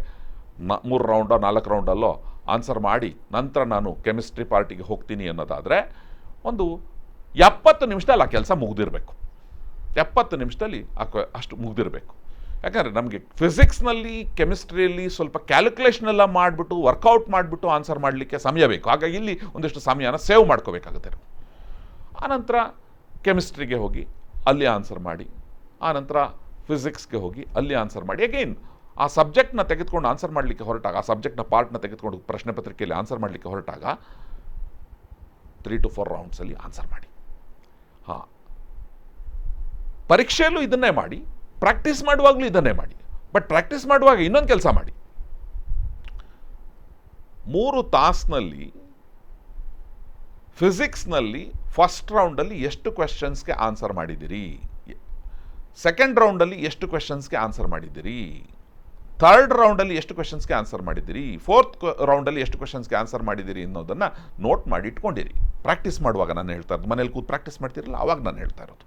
3 ರೌಂಡೋ 4 ರೌಂಡಲ್ಲೋ ಆನ್ಸರ್ ಮಾಡಿ ನಂತರ ನಾನು ಕೆಮಿಸ್ಟ್ರಿ ಪಾರ್ಟಿಗೆ ಹೋಗ್ತೀನಿ ಅನ್ನೋದಾದರೆ, ಒಂದು 70 ನಿಮಿಷದಲ್ಲಿ ಆ ಕೆಲಸ ಮುಗಿದಿರಬೇಕು. 70 ನಿಮಿಷದಲ್ಲಿ ಅಷ್ಟು ಮುಗಿದಿರಬೇಕು. ಯಾಕಂದರೆ ನಮಗೆ ಫಿಸಿಕ್ಸ್ನಲ್ಲಿ ಕೆಮಿಸ್ಟ್ರಿಯಲ್ಲಿ ಸ್ವಲ್ಪ ಕ್ಯಾಲ್ಕುಲೇಷನ್ ಎಲ್ಲ ಮಾಡಿಬಿಟ್ಟು ವರ್ಕೌಟ್ ಮಾಡಿಬಿಟ್ಟು ಆನ್ಸರ್ ಮಾಡಲಿಕ್ಕೆ ಸಮಯ ಬೇಕು. ಹಾಗಾಗಿ ಇಲ್ಲಿ ಒಂದಿಷ್ಟು ಸಮಯನ ಸೇವ್ ಮಾಡ್ಕೋಬೇಕಾಗುತ್ತೆ. ಆನಂತರ ಕೆಮಿಸ್ಟ್ರಿಗೆ ಹೋಗಿ ಅಲ್ಲಿ ಆನ್ಸರ್ ಮಾಡಿ, ಆನಂತರ ಫಿಸಿಕ್ಸ್ಗೆ ಹೋಗಿ ಅಲ್ಲಿ ಆನ್ಸರ್ ಮಾಡಿ. ಅಗೈನ್ ಆ ಸಬ್ಜೆಕ್ಟ್ನ ತೆಗೆದುಕೊಂಡು ಆನ್ಸರ್ ಮಾಡಲಿಕ್ಕೆ ಹೊರಟಾಗ, ಆ ಸಬ್ಜೆಕ್ಟ್ನ ಪಾರ್ಟ್ನ ತೆಗೆದುಕೊಂಡು ಪ್ರಶ್ನೆ ಪತ್ರಿಕೆಯಲ್ಲಿ ಆನ್ಸರ್ ಮಾಡಲಿಕ್ಕೆ ಹೊರಟಾಗ 3 to 4 ರೌಂಡ್ಸಲ್ಲಿ ಆನ್ಸರ್ ಮಾಡಿ. ಪರೀಕ್ಷೆಯಲ್ಲೂ ಇದನ್ನೇ ಮಾಡಿ, ಪ್ರಾಕ್ಟೀಸ್ ಮಾಡುವಾಗಲೂ ಇದನ್ನೇ ಮಾಡಿ. ಬಟ್ ಪ್ರಾಕ್ಟೀಸ್ ಮಾಡುವಾಗ ಇನ್ನೊಂದು ಕೆಲಸ ಮಾಡಿ, 3 ತಾಸಿನಲ್ಲಿ ಫಿಸಿಕ್ಸ್ನಲ್ಲಿ ಫಸ್ಟ್ ರೌಂಡಲ್ಲಿ ಎಷ್ಟು ಕ್ವೆಶನ್ಸ್ಗೆ ಆನ್ಸರ್ ಮಾಡಿದ್ದೀರಿ, ಸೆಕೆಂಡ್ ರೌಂಡಲ್ಲಿ ಎಷ್ಟು ಕ್ವೆಶನ್ಸ್ಗೆ ಆನ್ಸರ್ ಮಾಡಿದ್ದೀರಿ, ಥರ್ಡ್ ರೌಂಡಲ್ಲಿ ಎಷ್ಟು ಕ್ವೆಶನ್ಸ್ಗೆ ಆನ್ಸರ್ ಮಾಡಿದ್ದೀರಿ, ಫೋರ್ತ್ ರೌಂಡಲ್ಲಿ ಎಷ್ಟು ಕ್ವೆಶನ್ಸ್ಗೆ ಆನ್ಸರ್ ಮಾಡಿದ್ದೀರಿ ಅನ್ನೋದನ್ನು ನೋಟ್ ಮಾಡಿ ಇಟ್ಕೊಂಡಿರಿ. ಪ್ರಾಕ್ಟೀಸ್ ಮಾಡುವಾಗ ನಾನು ಹೇಳ್ತಾ ಇರೋದು, ಮನೇಲಿ ಕೂತು ಪ್ರಾಕ್ಟೀಸ್ ಮಾಡ್ತಿರಲ್ಲ ಆವಾಗ ನಾನು ಹೇಳ್ತಾ ಇರೋದು.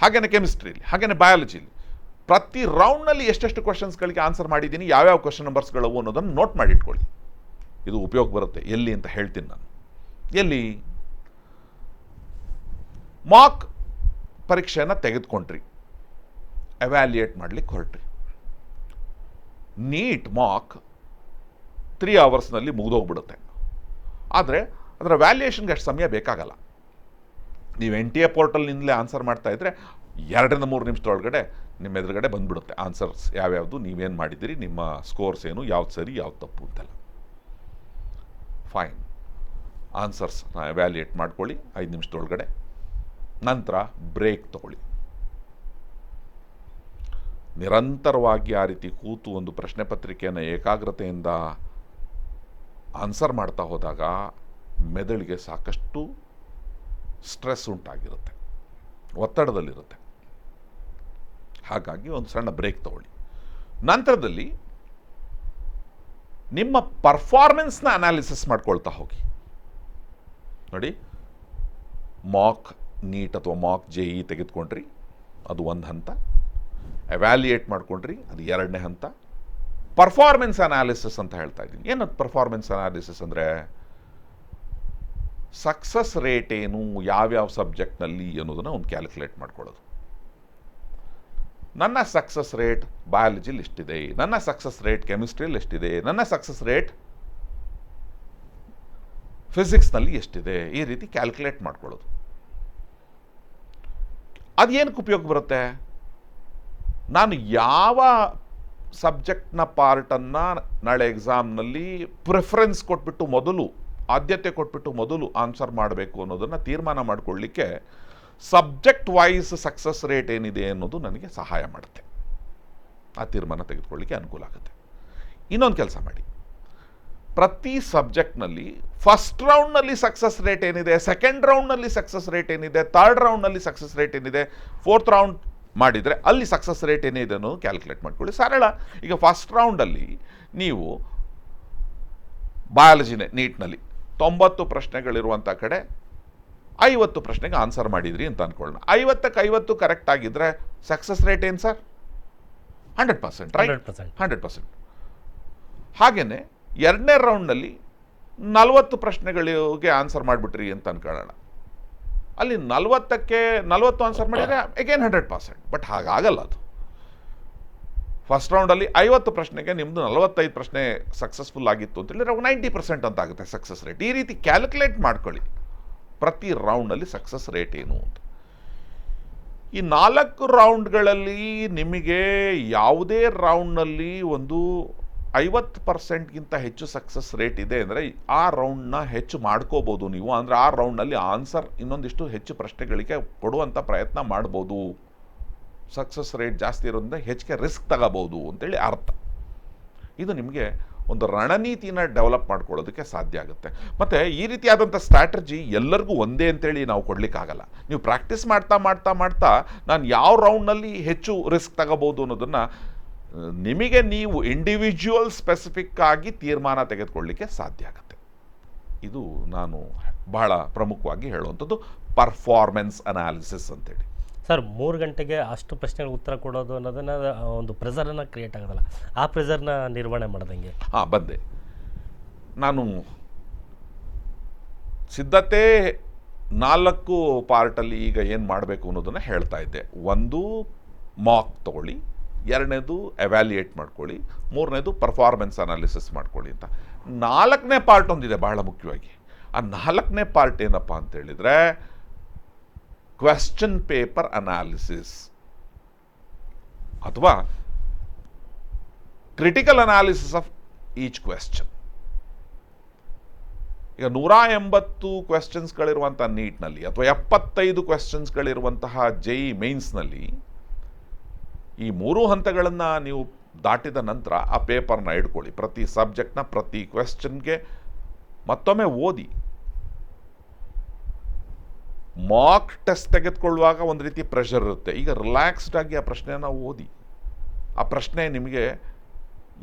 ಹಾಗೆಯೇ ಕೆಮಿಸ್ಟ್ರಿಲಿ, ಹಾಗೆಯೇ ಬಯಾಲಜಿಲಿ ಪ್ರತಿ ರೌಂಡ್ನಲ್ಲಿ ಎಷ್ಟೆಷ್ಟು ಕ್ವೆಶನ್ಸ್ಗಳಿಗೆ ಆನ್ಸರ್ ಮಾಡಿದ್ದೀನಿ, ಯಾವ್ಯಾವ ಕ್ವೆಶನ್ ನಂಬರ್ಸ್ಗಳವು ಅನ್ನೋದನ್ನು ನೋಟ್ ಮಾಡಿ ಇಟ್ಕೊಳ್ಳಿ. ಇದು ಉಪಯೋಗ ಬರುತ್ತೆ. ಎಲ್ಲಿ ಅಂತ ಹೇಳ್ತೀನಿ ನಾನು. ಎಲ್ಲಿ ಮಾಕ್ ಪರೀಕ್ಷೆಯನ್ನು ತೆಗೆದುಕೊಂಡ್ರಿ, ಎವ್ಯಾಲ್ಯೂಯೇಟ್ ಮಾಡ್ಲಿಕ್ಕೆ ಹೊರಟ್ರಿ. Neat Mach 3 ಅವರ್ಸ್ನಲ್ಲಿ ಮುಗಿದೋಗ್ಬಿಡುತ್ತೆ. ಆದರೆ ಅದರ ವ್ಯಾಲ್ಯೂಯೇಷನ್ಗೆ ಅಷ್ಟು ಸಮಯ ಬೇಕಾಗಲ್ಲ. ನೀವು NTA ಪೋರ್ಟಲ್ನಿಂದಲೇ ಆನ್ಸರ್ ಮಾಡ್ತಾ ಇದ್ರೆ 2 ರಿಂದ 3 ನಿಮಿಷದೊಳಗಡೆ ನಿಮ್ಮ ಎದುರುಗಡೆ ಬಂದ್ಬಿಡುತ್ತೆ ಆನ್ಸರ್ಸ್ ಯಾವ್ಯಾವುದು, ನೀವೇನು ಮಾಡಿದ್ದೀರಿ, ನಿಮ್ಮ ಸ್ಕೋರ್ಸ್ ಏನು, ಯಾವ್ದು ಸರಿ ಯಾವ್ದು ತಪ್ಪು ಅಂತೆಲ್ಲ. ಫೈನ್, ಆನ್ಸರ್ಸ್ನ ಎವ್ಯಾಲ್ಯೂಯೇಟ್ ಮಾಡ್ಕೊಳ್ಳಿ 5 ನಿಮಿಷದೊಳಗಡೆ. ನಂತರ ಬ್ರೇಕ್ ತಗೊಳ್ಳಿ. ನಿರಂತರವಾಗಿ ಆ ರೀತಿ ಕೂತು ಒಂದು ಪ್ರಶ್ನೆ ಪತ್ರಿಕೆಯನ್ನು ಏಕಾಗ್ರತೆಯಿಂದ ಆನ್ಸರ್ ಮಾಡ್ತಾ ಹೋದಾಗ ಮೆದುಳಿಗೆ ಸಾಕಷ್ಟು ಸ್ಟ್ರೆಸ್ ಉಂಟಾಗಿರುತ್ತೆ, ಒತ್ತಡದಲ್ಲಿರುತ್ತೆ. ಹಾಗಾಗಿ ಒಂದು ಸಣ್ಣ ಬ್ರೇಕ್ ತಗೊಳ್ಳಿ. ನಂತರದಲ್ಲಿ ನಿಮ್ಮ ಪರ್ಫಾರ್ಮೆನ್ಸ್ನ ಅನಾಲಿಸಿಸ್ ಮಾಡ್ಕೊಳ್ತಾ ಹೋಗಿ. ನೋಡಿ, ಮಾಕ್ ನೀಟ್ ಅಥವಾ ಮಾಕ್ JE ತೆಗೆದುಕೊಂಡ್ರಿ, ಅದು ಒಂದು ಹಂತ. ಎವ್ಯಾಲ್ಯೂಯೇಟ್ ಮಾಡ್ಕೊಂಡ್ರಿ, ಅದು 2ನೇ ಹಂತ. ಪರ್ಫಾರ್ಮೆನ್ಸ್ ಅನಾಲಿಸಿಸ್ ಅಂತ ಹೇಳ್ತಾ ಇದ್ದೀನಿ. ಏನದು ಪರ್ಫಾರ್ಮೆನ್ಸ್ ಅನಾಲಿಸಿಸ್ ಅಂದರೆ, ಸಕ್ಸಸ್ ರೇಟ್ ಏನು, ಯಾವ್ಯಾವ ಸಬ್ಜೆಕ್ಟ್ನಲ್ಲಿ ಅನ್ನೋದನ್ನು ಒಂದು ಕ್ಯಾಲ್ಕುಲೇಟ್ ಮಾಡ್ಕೊಳ್ಳೋದು. ನನ್ನ ಸಕ್ಸಸ್ ರೇಟ್ ಬಯಾಲಜಿಲಿ ಎಷ್ಟಿದೆ, ನನ್ನ ಸಕ್ಸಸ್ ರೇಟ್ ಕೆಮಿಸ್ಟ್ರಿಯಲ್ಲಿ ಎಷ್ಟಿದೆ, ನನ್ನ ಸಕ್ಸಸ್ ರೇಟ್ ಫಿಸಿಕ್ಸ್ನಲ್ಲಿ ಎಷ್ಟಿದೆ, ಈ ರೀತಿ ಕ್ಯಾಲ್ಕುಲೇಟ್ ಮಾಡ್ಕೊಳ್ಳೋದು. ಅದೇನಕ್ಕೆ ಉಪಯೋಗ ಬರುತ್ತೆ? ನಾನು ಯಾವ ಸಬ್ಜೆಕ್ಟ್ನ ಪಾರ್ಟನ್ನು ನಾಳೆ ಎಕ್ಸಾಮ್ನಲ್ಲಿ ಪ್ರಿಫರೆನ್ಸ್ ಕೊಟ್ಬಿಟ್ಟು ಮೊದಲು, ಆದ್ಯತೆ ಕೊಟ್ಬಿಟ್ಟು ಮೊದಲು ಆನ್ಸರ್ ಮಾಡಬೇಕು ಅನ್ನೋದನ್ನು ತೀರ್ಮಾನ ಮಾಡಿಕೊಳ್ಳಿಕ್ಕೆ ಸಬ್ಜೆಕ್ಟ್ ವೈಸ್ ಸಕ್ಸಸ್ ರೇಟ್ ಏನಿದೆ ಅನ್ನೋದು ನನಗೆ ಸಹಾಯ ಮಾಡುತ್ತೆ. ಆ ತೀರ್ಮಾನ ತೆಗೆದುಕೊಳ್ಳಿಕ್ಕೆ ಅನುಕೂಲ ಆಗುತ್ತೆ. ಇನ್ನೊಂದು ಕೆಲಸ ಮಾಡಿ, ಪ್ರತಿ ಸಬ್ಜೆಕ್ಟ್ನಲ್ಲಿ ಫಸ್ಟ್ ರೌಂಡ್ನಲ್ಲಿ ಸಕ್ಸಸ್ ರೇಟ್ ಏನಿದೆ, ಸೆಕೆಂಡ್ ರೌಂಡ್ನಲ್ಲಿ ಸಕ್ಸಸ್ ರೇಟ್ ಏನಿದೆ, ಥರ್ಡ್ ರೌಂಡ್ನಲ್ಲಿ ಸಕ್ಸಸ್ ರೇಟ್ ಏನಿದೆ, ಫೋರ್ತ್ ರೌಂಡ್ ಮಾಡಿದರೆ ಅಲ್ಲಿ ಸಕ್ಸಸ್ ರೇಟ್ ಏನಿದೆ ಅನ್ನೋದು ಕ್ಯಾಲ್ಕುಲೇಟ್ ಮಾಡ್ಕೊಳ್ಳಿ. ಸರಳ. ಈಗ ಫಸ್ಟ್ ರೌಂಡಲ್ಲಿ ನೀವು ಬಯಾಲಜಿನೇ ನೀಟ್ನಲ್ಲಿ 90 ಪ್ರಶ್ನೆಗಳಿರುವಂಥ ಕಡೆ 50 ಪ್ರಶ್ನೆಗೆ ಆನ್ಸರ್ ಮಾಡಿದ್ರಿ ಅಂತ ಅಂದ್ಕೊಳ್ಳೋಣ. 50ಕ್ಕೆ 50 ಕರೆಕ್ಟ್ ಆಗಿದ್ದರೆ ಸಕ್ಸಸ್ ರೇಟ್ ಏನು ಸರ್? 100%, ರೈಟ್? 100%. ಹಾಗೆಯೇ 2ನೇ ರೌಂಡ್ನಲ್ಲಿ 40 ಪ್ರಶ್ನೆಗಳಿಗೆ ಆನ್ಸರ್ ಮಾಡಿಬಿಟ್ರಿ ಅಂತ ಅನ್ಕೊಳ್ಳೋಣ. ಅಲ್ಲಿ 40ಕ್ಕೆ 40 ಆನ್ಸರ್ ಮಾಡಿದರೆ ಅಗೇನ್ 100%. ಬಟ್ ಹಾಗಾಗಲ್ಲ ಅದು. ಫಸ್ಟ್ ರೌಂಡಲ್ಲಿ 50 ಪ್ರಶ್ನೆಗೆ ನಿಮ್ಮದು 45 ಪ್ರಶ್ನೆ ಸಕ್ಸಸ್ಫುಲ್ ಆಗಿತ್ತು ಅಂತೇಳಿ 90% ಅಂತ ಆಗುತ್ತೆ ಸಕ್ಸಸ್ ರೇಟ್. ಈ ರೀತಿ ಕ್ಯಾಲ್ಕುಲೇಟ್ ಮಾಡ್ಕೊಳ್ಳಿ ಪ್ರತಿ ರೌಂಡಲ್ಲಿ ಸಕ್ಸಸ್ ರೇಟ್ ಏನು ಅಂತ. ಈ 4 ರೌಂಡ್ಗಳಲ್ಲಿ ನಿಮಗೆ ಯಾವುದೇ ರೌಂಡ್ನಲ್ಲಿ ಒಂದು 50%ಗಿಂತ ಹೆಚ್ಚು ಸಕ್ಸಸ್ ರೇಟ್ ಇದೆ ಅಂದರೆ ಆ ರೌಂಡ್ನ ಹೆಚ್ಚು ಮಾಡ್ಕೋಬೋದು ನೀವು. ಅಂದರೆ ಆ ರೌಂಡ್ನಲ್ಲಿ ಆನ್ಸರ್ ಇನ್ನೊಂದಿಷ್ಟು ಹೆಚ್ಚು ಪ್ರಶ್ನೆಗಳಿಗೆ ಕೊಡುವಂಥ ಪ್ರಯತ್ನ ಮಾಡ್ಬೋದು. ಸಕ್ಸಸ್ ರೇಟ್ ಜಾಸ್ತಿ ಇರೋದ್ರಿಂದ ಹೆಚ್ಚಿಗೆ ರಿಸ್ಕ್ ತಗೋಬೋದು ಅಂತೇಳಿ ಅರ್ಥ. ಇದು ನಿಮಗೆ ಒಂದು ರಣನೀತಿನ ಡೆವಲಪ್ ಮಾಡ್ಕೊಳ್ಳೋದಕ್ಕೆ ಸಾಧ್ಯ ಆಗುತ್ತೆ. ಮತ್ತು ಈ ರೀತಿಯಾದಂಥ ಸ್ಟ್ರಾಟಜಿ ಎಲ್ಲರಿಗೂ ಒಂದೇ ಅಂತೇಳಿ ನಾವು ಕೊಡಲಿಕ್ಕಾಗಲ್ಲ. ನೀವು ಪ್ರಾಕ್ಟೀಸ್ ಮಾಡ್ತಾ ಮಾಡ್ತಾ ಮಾಡ್ತಾ ನಾನು ಯಾವ ರೌಂಡ್ನಲ್ಲಿ ಹೆಚ್ಚು ರಿಸ್ಕ್ ತಗೋಬೋದು ಅನ್ನೋದನ್ನು ನಿಮಗೆ ನೀವು ಇಂಡಿವಿಜುವಲ್ ಸ್ಪೆಸಿಫಿಕ್ ಆಗಿ ತೀರ್ಮಾನ ತೆಗೆದುಕೊಳ್ಳಲಿಕ್ಕೆ ಸಾಧ್ಯ ಆಗುತ್ತೆ. ಇದು ನಾನು ಬಹಳ ಪ್ರಮುಖವಾಗಿ ಹೇಳುವಂಥದ್ದು ಪರ್ಫಾರ್ಮೆನ್ಸ್ ಅನಾಲಿಸಿಸ್ ಅಂತೇಳಿ. ಸರ್, 3 ಗಂಟೆಗೆ ಅಷ್ಟು ಪ್ರಶ್ನೆಗಳಿಗೆ ಉತ್ತರ ಕೊಡೋದು ಅನ್ನೋದನ್ನು ಒಂದು ಪ್ರೆಸರನ್ನು ಕ್ರಿಯೇಟ್ ಆಗೋದಲ್ಲ, ಆ ಪ್ರೆಸರ್ನ ನಿರ್ವಹಣೆ ಮಾಡೋದಂಗೆ? ಬಂದೆ. ನಾನು ಸಿದ್ಧತೆ 4 ಪಾರ್ಟಲ್ಲಿ ಈಗ ಏನು ಮಾಡಬೇಕು ಅನ್ನೋದನ್ನು ಹೇಳ್ತಾ ಇದ್ದೆ. 1 ಮಾಕ್ ತಗೊಳ್ಳಿ, 2ನೇದು ಎವ್ಯಾಲ್ಯೂಯೇಟ್ ಮಾಡ್ಕೊಳ್ಳಿ, 3ನೇದು ಪರ್ಫಾರ್ಮೆನ್ಸ್ ಅನಾಲಿಸಿಸ್ ಮಾಡ್ಕೊಳ್ಳಿ ಅಂತ. 4ನೇ ಪಾರ್ಟ್ ಒಂದಿದೆ ಬಹಳ ಮುಖ್ಯವಾಗಿ. ಆ 4ನೇ ಪಾರ್ಟ್ ಏನಪ್ಪ ಅಂತ ಹೇಳಿದರೆ ಕ್ವೆಶ್ಚನ್ ಪೇಪರ್ ಅನಾಲಿಸಿಸ್ ಅಥವಾ critical analysis of each question. ಈಗ 180 ಕ್ವೆಶ್ಚನ್ಸ್ಗಳಿರುವಂಥ ನೀಟ್ನಲ್ಲಿ ಅಥವಾ 75 ಕ್ವೆಶ್ಚನ್ಸ್ಗಳಿರುವಂತಹ JEE ಮೇನ್ಸ್ನಲ್ಲಿ ಈ 3 ಹಂತಗಳನ್ನು ನೀವು ದಾಟಿದ ನಂತರ ಆ ಪೇಪರ್ನ ಇಟ್ಕೊಳ್ಳಿ. ಪ್ರತಿ ಸಬ್ಜೆಕ್ಟ್ನ ಪ್ರತಿ ಕ್ವೆಶ್ಚನ್ಗೆ ಮತ್ತೊಮ್ಮೆ ಓದಿ. ಮಾರ್ಕ್ ಟೆಸ್ಟ್ ತೆಗೆದುಕೊಳ್ಳುವಾಗ ಒಂದು ರೀತಿ ಪ್ರೆಷರ್ ಇರುತ್ತೆ. ಈಗ ರಿಲ್ಯಾಕ್ಸ್ಡ್ ಆಗಿ ಆ ಪ್ರಶ್ನೆಯನ್ನು ಓದಿ. ಆ ಪ್ರಶ್ನೆ ನಿಮಗೆ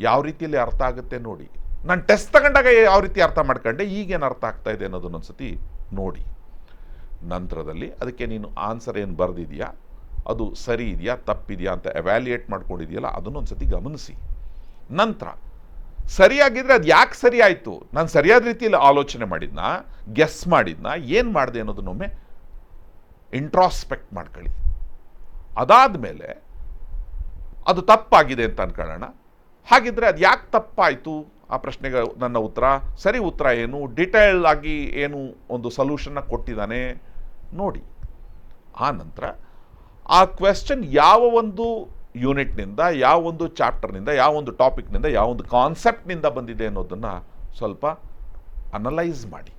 ಯಾವ ರೀತಿಯಲ್ಲಿ ಅರ್ಥ ಆಗುತ್ತೆ ನೋಡಿ. ನಾನು ಟೆಸ್ಟ್ ತಗೊಂಡಾಗ ಯಾವ ರೀತಿ ಅರ್ಥ ಮಾಡ್ಕೊಂಡೆ, ಈಗೇನು ಅರ್ಥ ಆಗ್ತಾ ಇದೆ ಅನ್ನೋದನ್ನೊಂದು ಸತಿ ನೋಡಿ. ನಂತರದಲ್ಲಿ ಅದಕ್ಕೆ ನೀನು ಆನ್ಸರ್ ಏನು ಬರೆದಿದೆಯಾ, ಅದು ಸರಿ ಇದೆಯಾ ತಪ್ಪಿದೆಯಾ ಅಂತ ಎವ್ಯಾಲ್ಯೂಯೇಟ್ ಮಾಡ್ಕೊಂಡಿದೆಯಲ್ಲ, ಅದನ್ನೊಂದು ಸತಿ ಗಮನಿಸಿ. ನಂತರ ಸರಿಯಾಗಿದ್ದರೆ ಅದು ಯಾಕೆ ಸರಿ ಆಯಿತು, ನಾನು ಸರಿಯಾದ ರೀತಿಯಲ್ಲಿ ಆಲೋಚನೆ ಮಾಡಿದ್ನಾ, ಗೆಸ್ ಮಾಡಿದ್ನಾ, ಏನು ಮಾಡಿದೆ ಅನ್ನೋದನ್ನೊಮ್ಮೆ ಇಂಟ್ರಾಸ್ಪೆಕ್ಟ್ ಮಾಡ್ಕೊಳ್ಳಿ. ಅದಾದಮೇಲೆ ಅದು ತಪ್ಪಾಗಿದೆ ಅಂತ ಅನ್ಕೊಳ್ಳೋಣ. ಹಾಗಿದ್ರೆ ಅದು ಯಾಕೆ ತಪ್ಪಾಯಿತು, ಆ ಪ್ರಶ್ನೆಗೆ ನನ್ನ ಉತ್ತರ, ಸರಿ ಉತ್ತರ ಏನು, ಡಿಟೇಲ್ ಆಗಿ ಏನು ಒಂದು ಸೊಲ್ಯೂಷನ್ನ ಕೊಟ್ಟಿದ್ದಾನೆ ನೋಡಿ. ಆ ನಂತರ ಆ ಕ್ವೆಶ್ಚನ್ ಯಾವ ಒಂದು ಯೂನಿಟ್ನಿಂದ, ಯಾವ ಒಂದು ಚಾಪ್ಟರ್ನಿಂದ, ಯಾವ ಒಂದು ಟಾಪಿಕ್ನಿಂದ, ಯಾವ ಒಂದು ಕಾನ್ಸೆಪ್ಟ್ನಿಂದ ಬಂದಿದೆ ಅನ್ನೋದನ್ನು ಸ್ವಲ್ಪ ಅನಲೈಸ್ ಮಾಡಿ.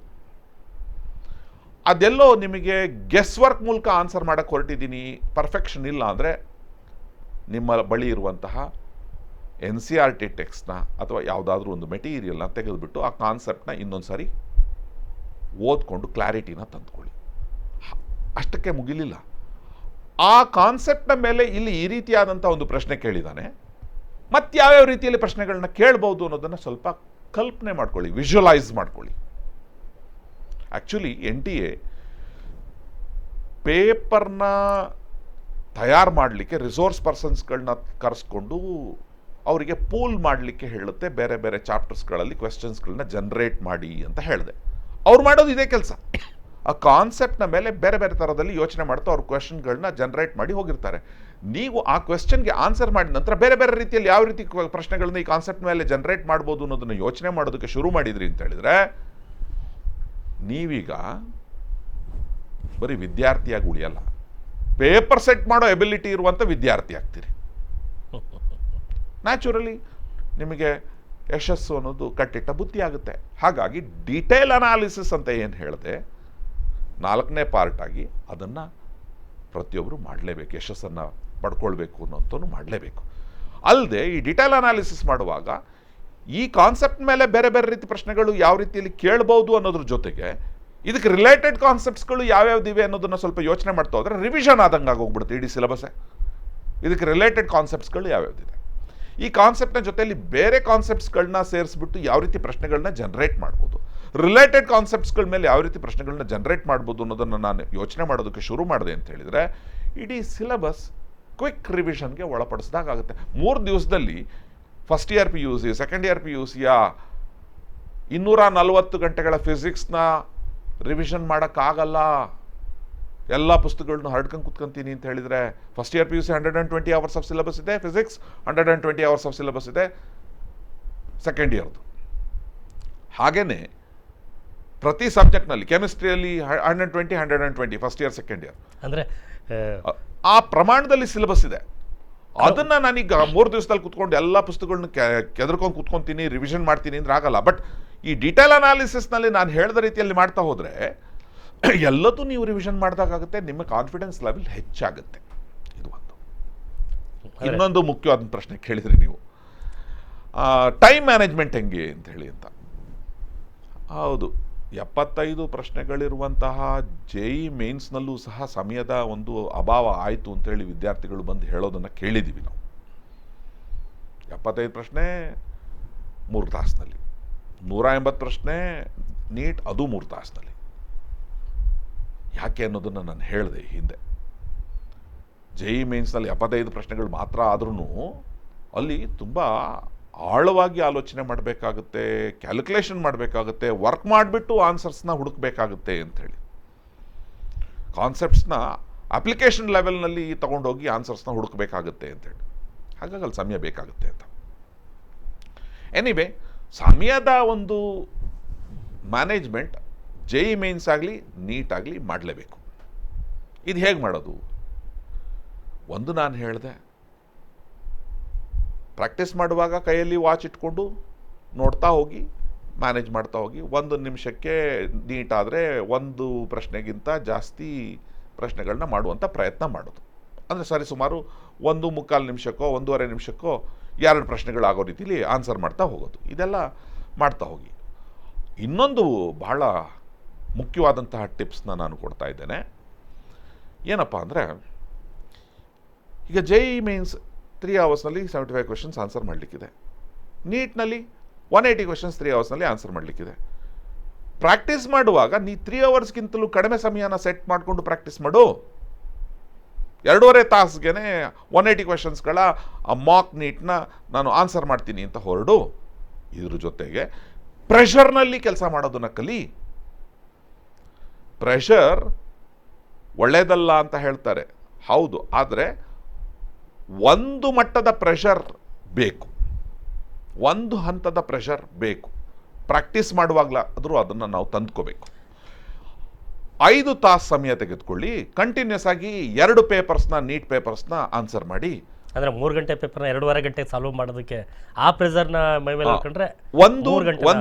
ಅದೆಲ್ಲೋ ನಿಮಗೆ ಗೆಸ್ ವರ್ಕ್ ಮೂಲಕ ಆನ್ಸರ್ ಮಾಡೋಕ್ಕೆ ಹೊರಟಿದ್ದೀನಿ, ಪರ್ಫೆಕ್ಷನ್ ಇಲ್ಲ ಅಂದರೆ ನಿಮ್ಮ ಬಳಿ ಇರುವಂತಹ NCERT ಟೆಕ್ಸ್ಟ್ನ ಅಥವಾ ಯಾವುದಾದ್ರೂ ಒಂದು ಮೆಟೀರಿಯಲ್ನ ತೆಗೆದುಬಿಟ್ಟು ಆ ಕಾನ್ಸೆಪ್ಟ್ನ ಇನ್ನೊಂದು ಸಾರಿ ಓದ್ಕೊಂಡು ಕ್ಲಾರಿಟಿನ ತಂದುಕೊಳ್ಳಿ. ಅಷ್ಟಕ್ಕೆ ಮುಗಿಲಿಲ್ಲ. ಆ ಕಾನ್ಸೆಪ್ಟ್ನ ಮೇಲೆ ಇಲ್ಲಿ ಈ ರೀತಿಯಾದಂಥ ಒಂದು ಪ್ರಶ್ನೆ ಕೇಳಿದ್ದಾನೆ, ಮತ್ತು ಯಾವ್ಯಾವ ರೀತಿಯಲ್ಲಿ ಪ್ರಶ್ನೆಗಳನ್ನ ಕೇಳ್ಬೋದು ಅನ್ನೋದನ್ನು ಸ್ವಲ್ಪ ಕಲ್ಪನೆ ಮಾಡ್ಕೊಳ್ಳಿ, ವಿಜುವಲೈಸ್ ಮಾಡ್ಕೊಳ್ಳಿ. ಆ್ಯಕ್ಚುಲಿ NTA ಪೇಪರ್ನ ತಯಾರು ಮಾಡಲಿಕ್ಕೆ ರಿಸೋರ್ಸ್ ಪರ್ಸನ್ಸ್ಗಳನ್ನ ಕರೆಸ್ಕೊಂಡು ಅವರಿಗೆ ಪೂಲ್ ಮಾಡಲಿಕ್ಕೆ ಹೇಳುತ್ತೆ. ಬೇರೆ ಬೇರೆ ಚಾಪ್ಟರ್ಸ್ಗಳಲ್ಲಿ ಕ್ವೆಶ್ಚನ್ಸ್ಗಳನ್ನ ಜನ್ರೇಟ್ ಮಾಡಿ ಅಂತ ಹೇಳಿದೆ. ಅವ್ರು ಮಾಡೋದು ಇದೇ ಕೆಲಸ. ಆ ಕಾನ್ಸೆಪ್ಟ್ನ ಮೇಲೆ ಬೇರೆ ಬೇರೆ ಥರದಲ್ಲಿ ಯೋಚನೆ ಮಾಡ್ತಾ ಅವ್ರ ಕ್ವೆಶ್ಚನ್ಗಳನ್ನ ಜನ್ರೇಟ್ ಮಾಡಿ ಹೋಗಿರ್ತಾರೆ. ನೀವು ಆ ಕ್ವೆಶ್ಚನ್ಗೆ ಆನ್ಸರ್ ಮಾಡಿದ ನಂತರ ಬೇರೆ ಬೇರೆ ರೀತಿಯಲ್ಲಿ ಯಾವ ರೀತಿ ಪ್ರಶ್ನೆಗಳನ್ನ ಈ ಕಾನ್ಸೆಪ್ಟ್ ಮೇಲೆ ಜನ್ರೇಟ್ ಮಾಡ್ಬೋದು ಅನ್ನೋದನ್ನು ಯೋಚನೆ ಮಾಡೋದಕ್ಕೆ ಶುರು ಮಾಡಿದ್ರಿ ಅಂತ ಹೇಳಿದ್ರೆ, ನೀವೀಗ ಬರೀ ವಿದ್ಯಾರ್ಥಿಯಾಗಿ ಉಳಿಯಲ್ಲ, ಪೇಪರ್ ಸೆಟ್ ಮಾಡೋ ಎಬಿಲಿಟಿ ಇರುವಂಥ ವಿದ್ಯಾರ್ಥಿ ಆಗ್ತೀರಿ. ನ್ಯಾಚುರಲಿ ನಿಮಗೆ ಯಶಸ್ಸು ಅನ್ನೋದು ಕಟ್ಟಿಟ್ಟ ಬುದ್ಧಿ ಆಗುತ್ತೆ. ಹಾಗಾಗಿ ಡೀಟೇಲ್ ಅನಾಲಿಸಿಸ್ ಅಂತ ಏನು ಹೇಳಿದೆ, 4ನೇ ಪಾರ್ಟ್ ಆಗಿ ಅದನ್ನು ಪ್ರತಿಯೊಬ್ಬರು ಮಾಡಲೇಬೇಕು. ಯಶಸ್ಸನ್ನು ಪಡ್ಕೊಳ್ಬೇಕು ಅನ್ನೋಂಥದ್ದು ಮಾಡಲೇಬೇಕು. ಅಲ್ಲದೆ ಈ ಡೀಟೇಲ್ ಅನಾಲಿಸಿಸ್ ಮಾಡುವಾಗ ಈ ಕಾನ್ಸೆಪ್ಟ್ ಮೇಲೆ ಬೇರೆ ಬೇರೆ ರೀತಿ ಪ್ರಶ್ನೆಗಳು ಯಾವ ರೀತಿಯಲ್ಲಿ ಕೇಳ್ಬೋದು ಅನ್ನೋದ್ರ ಜೊತೆಗೆ ಇದಕ್ಕೆ ರಿಲೇಟೆಡ್ ಕಾನ್ಸೆಪ್ಟ್ಸ್ಗಳು ಯಾವ್ಯಾವ್ದಿವೆ ಅನ್ನೋದನ್ನು ಸ್ವಲ್ಪ ಯೋಚನೆ ಮಾಡ್ತಾ ಹೋದರೆ ರಿವಿಷನ್ ಆದಂಗೆ ಆಗೋಗ್ಬಿಡುತ್ತೆ ಇಡೀ ಸಿಲೆಬಸ್ಸೇ. ಇದಕ್ಕೆ ರಿಲೇಟೆಡ್ ಕಾನ್ಸೆಪ್ಟ್ಸ್ಗಳು ಯಾವ್ಯಾವ್ದಿದೆ, ಈ ಕಾನ್ಸೆಪ್ಟ್ನ ಜೊತೆಯಲ್ಲಿ ಬೇರೆ ಕಾನ್ಸೆಪ್ಟ್ಸ್ಗಳನ್ನ ಸೇರಿಸ್ಬಿಟ್ಟು ಯಾವ ರೀತಿ ಪ್ರಶ್ನೆಗಳನ್ನ ಜನ್ರೇಟ್ ಮಾಡ್ಬೋದು, ರಿಲೇಟೆಡ್ ಕಾನ್ಸೆಪ್ಟ್ಸ್ಗಳ ಮೇಲೆ ಯಾವ ರೀತಿ ಪ್ರಶ್ನೆಗಳನ್ನ ಜನ್ರೇಟ್ ಮಾಡ್ಬೋದು ಅನ್ನೋದನ್ನು ನಾನು ಯೋಚನೆ ಮಾಡೋದಕ್ಕೆ ಶುರು ಮಾಡಿದೆ ಅಂತ ಹೇಳಿದರೆ ಇಡೀ ಸಿಲೆಬಸ್ ಕ್ವಿಕ್ ರಿವಿಷನ್ಗೆ ಒಳಪಡಿಸಿದಾಗುತ್ತೆ. 3 ದಿವಸದಲ್ಲಿ first year PUC, second year PUCಯ 240 ಗಂಟೆಗಳ ಫಿಸಿಕ್ಸ್ನ ರಿವಿಷನ್ ಮಾಡೋಕ್ಕಾಗಲ್ಲ. ಎಲ್ಲ ಪುಸ್ತಕಗಳನ್ನ ಹರಡ್ಕೊಂಡು ಕುತ್ಕೊಂತೀನಿ ಅಂತ ಹೇಳಿದರೆ first year PUC 120 hours of syllabus ಇದೆ, ಫಿಸಿಕ್ಸ್ 120 hours ಆಫ್ ಸಿಲೆಬಸ್ ಇದೆ ಸೆಕೆಂಡ್ ಇಯರ್ದು. ಹಾಗೆಯೇ ಪ್ರತಿ ಸಬ್ಜೆಕ್ಟ್ನಲ್ಲಿ ಕೆಮಿಸ್ಟ್ರಿಯಲ್ಲಿ 120 ಫಸ್ಟ್ ಇಯರ್ ಸೆಕೆಂಡ್ ಇಯರ್ ಅಂದರೆ ಆ ಪ್ರಮಾಣದಲ್ಲಿ ಸಿಲೆಬಸ್ ಇದೆ. ಅದನ್ನು ನಾನೀಗ 3 ದಿವಸದಲ್ಲಿ ಕುತ್ಕೊಂಡು ಎಲ್ಲ ಪುಸ್ತಕಗಳನ್ನ ಕೆದರ್ಕೊಂಡು ಕುತ್ಕೊತೀನಿ, ರಿವಿಷನ್ ಮಾಡ್ತೀನಿ ಅಂದ್ರೆ ಆಗಲ್ಲ. ಬಟ್ ಈ ಡೀಟೇಲ್ ಅನಾಲಿಸಿಸ್ನಲ್ಲಿ ನಾನು ಹೇಳಿದ ರೀತಿಯಲ್ಲಿ ಮಾಡ್ತಾ ಹೋದರೆ ಎಲ್ಲದೂ ನೀವು ರಿವಿಷನ್ ಮಾಡಿದಾಗುತ್ತೆ, ನಿಮ್ಮ ಕಾನ್ಫಿಡೆನ್ಸ್ ಲೆವೆಲ್ ಹೆಚ್ಚಾಗುತ್ತೆ. ಇದು ಒಂದು. ಇನ್ನೊಂದು ಮುಖ್ಯವಾದ ಪ್ರಶ್ನೆ ಕೇಳಿದ್ರಿ ನೀವು, ಟೈಮ್ ಮ್ಯಾನೇಜ್ಮೆಂಟ್ ಹೆಂಗೆ ಅಂತ ಹೇಳಿ ಅಂತ. ಹೌದು, 75 ಪ್ರಶ್ನೆಗಳಿರುವಂತಹ JEE ಮೇನ್ಸ್ನಲ್ಲೂ ಸಹ ಸಮಯದ ಒಂದು ಅಭಾವ ಆಯಿತು ಅಂತೇಳಿ ವಿದ್ಯಾರ್ಥಿಗಳು ಬಂದು ಹೇಳೋದನ್ನು ಕೇಳಿದ್ದೀವಿ ನಾವು. 75 ಪ್ರಶ್ನೆ 3 ತಾಸಿನಲ್ಲಿ, 180 ಪ್ರಶ್ನೆ ನೀಟ್ ಅದು 3 ತಾಸಿನಲ್ಲಿ. ಯಾಕೆ ಅನ್ನೋದನ್ನು ನಾನು ಹೇಳಿದೆ ಹಿಂದೆ. JEE ಮೇನ್ಸ್ನಲ್ಲಿ 75 ಪ್ರಶ್ನೆಗಳು ಮಾತ್ರ ಆದ್ರೂ ಅಲ್ಲಿ ತುಂಬ ಆಳವಾಗಿ ಆಲೋಚನೆ ಮಾಡಬೇಕಾಗುತ್ತೆ, ಕ್ಯಾಲ್ಕುಲೇಷನ್ ಮಾಡಬೇಕಾಗುತ್ತೆ, ವರ್ಕ್ ಮಾಡಿಬಿಟ್ಟು ಆನ್ಸರ್ಸ್ನ ಹುಡುಕಬೇಕಾಗುತ್ತೆ ಅಂಥೇಳಿ. ಕಾನ್ಸೆಪ್ಟ್ಸ್ನ ಅಪ್ಲಿಕೇಶನ್ ಲೆವೆಲ್ನಲ್ಲಿ ತೊಗೊಂಡೋಗಿ ಆನ್ಸರ್ಸ್ನ ಹುಡುಕಬೇಕಾಗುತ್ತೆ ಅಂತೇಳಿ. ಹಾಗಾಗಿ ಅಲ್ಲಿ ಸಮಯ ಬೇಕಾಗುತ್ತೆ ಅಂತ. ಎನಿವೆ, ಸಮಯದ ಒಂದು ಮ್ಯಾನೇಜ್ಮೆಂಟ್ JEE ಮೇನ್ಸ್ ಆಗಲಿ ನೀಟ್ ಆಗಲಿ ಮಾಡಲೇಬೇಕು. ಇದು ಹೇಗೆ ಮಾಡೋದು? ಒಂದು ನಾನು ಹೇಳಿದೆ, ಪ್ರಾಕ್ಟೀಸ್ ಮಾಡುವಾಗ ಕೈಯಲ್ಲಿ ವಾಚ್ ಇಟ್ಕೊಂಡು ನೋಡ್ತಾ ಹೋಗಿ, ಮ್ಯಾನೇಜ್ ಮಾಡ್ತಾ ಹೋಗಿ. 1 ನಿಮಿಷಕ್ಕೆ ನೀಟಾದರೆ 1 ಪ್ರಶ್ನೆಗಿಂತ ಜಾಸ್ತಿ ಪ್ರಶ್ನೆಗಳನ್ನ ಮಾಡುವಂಥ ಪ್ರಯತ್ನ ಮಾಡೋದು. ಅಂದರೆ ಸರಿ ಸುಮಾರು 1 ಮುಕ್ಕಾಲು ನಿಮಿಷಕ್ಕೋ 1.5 ನಿಮಿಷಕ್ಕೋ 2 ಪ್ರಶ್ನೆಗಳಾಗೋ ರೀತಿಲಿ ಆನ್ಸರ್ ಮಾಡ್ತಾ ಹೋಗೋದು. ಇದೆಲ್ಲ ಮಾಡ್ತಾ ಹೋಗಿ. ಇನ್ನೊಂದು ಬಹಳ ಮುಖ್ಯವಾದಂತಹ ಟಿಪ್ಸ್ನ ನಾನು ಕೊಡ್ತಾ ಇದ್ದೇನೆ. ಏನಪ್ಪ ಅಂದರೆ, ಈಗ JEE ಮೇನ್ಸ್ 3 ಅವರ್ಸ್ನಲ್ಲಿ 75 ಕ್ವೆಶನ್ಸ್ ಆನ್ಸರ್ ಮಾಡಲಿಕ್ಕಿದೆ. ನೀಟ್ನಲ್ಲಿ 180 ಕ್ವೆಶನ್ಸ್ 3 ಅವರ್ಸ್ನಲ್ಲಿ ಆನ್ಸರ್ ಮಾಡಲಿಕ್ಕಿದೆ. ಪ್ರಾಕ್ಟೀಸ್ ಮಾಡುವಾಗ ನೀ 3 ಅವರ್ಸ್ಗಿಂತಲೂ ಕಡಿಮೆ ಸಮಯನ ಸೆಟ್ ಮಾಡಿಕೊಂಡು ಪ್ರಾಕ್ಟೀಸ್ ಮಾಡು. 2.5 ತಾಸಿಗೆ 180 ಕ್ವೆಶನ್ಸ್ಗಳ ಮಾಕ್ ನೀಟ್ನ ನಾನು ಆನ್ಸರ್ ಮಾಡ್ತೀನಿ ಅಂತ ಹೊರಡು. ಇದ್ರ ಜೊತೆಗೆ ಪ್ರೆಷರ್ನಲ್ಲಿ ಕೆಲಸ ಮಾಡೋದನ್ನ ಕಲಿ. ಪ್ರೆಷರ್ ಒಳ್ಳೆಯದಲ್ಲ ಅಂತ ಹೇಳ್ತಾರೆ, ಹೌದು, ಆದರೆ ಒಂದು ಮಟ್ಟದ ಪ್ರೆಷರ್ ಬೇಕು, ಒಂದು ಹಂತದ ಪ್ರೆಷರ್ ಬೇಕು. ಪ್ರಾಕ್ಟೀಸ್ ಮಾಡುವಾಗಲಾದರೂ ಅದನ್ನು ನಾವು ತಂದ್ಕೋಬೇಕು. 5 ತಾಸು ಸಮಯ ತೆಗೆದುಕೊಳ್ಳಿ, ಕಂಟಿನ್ಯೂಸ್ ಆಗಿ 2 ಪೇಪರ್ಸ್ನ ನೀಟ್ ಪೇಪರ್ಸ್ನ ಆನ್ಸರ್ ಮಾಡಿ. ಅಂದರೆ 3 ಗಂಟೆ ಪೇಪರ್ನ 2.5 ಗಂಟೆಗೆ ಸಾಲ್ವ್ ಮಾಡೋದಕ್ಕೆ ಆ ಪ್ರೆಸರ್ನ ಮೈ ಮೇಲೆ ಹಾಕೊಂಡ್ರೆ ಒಂದು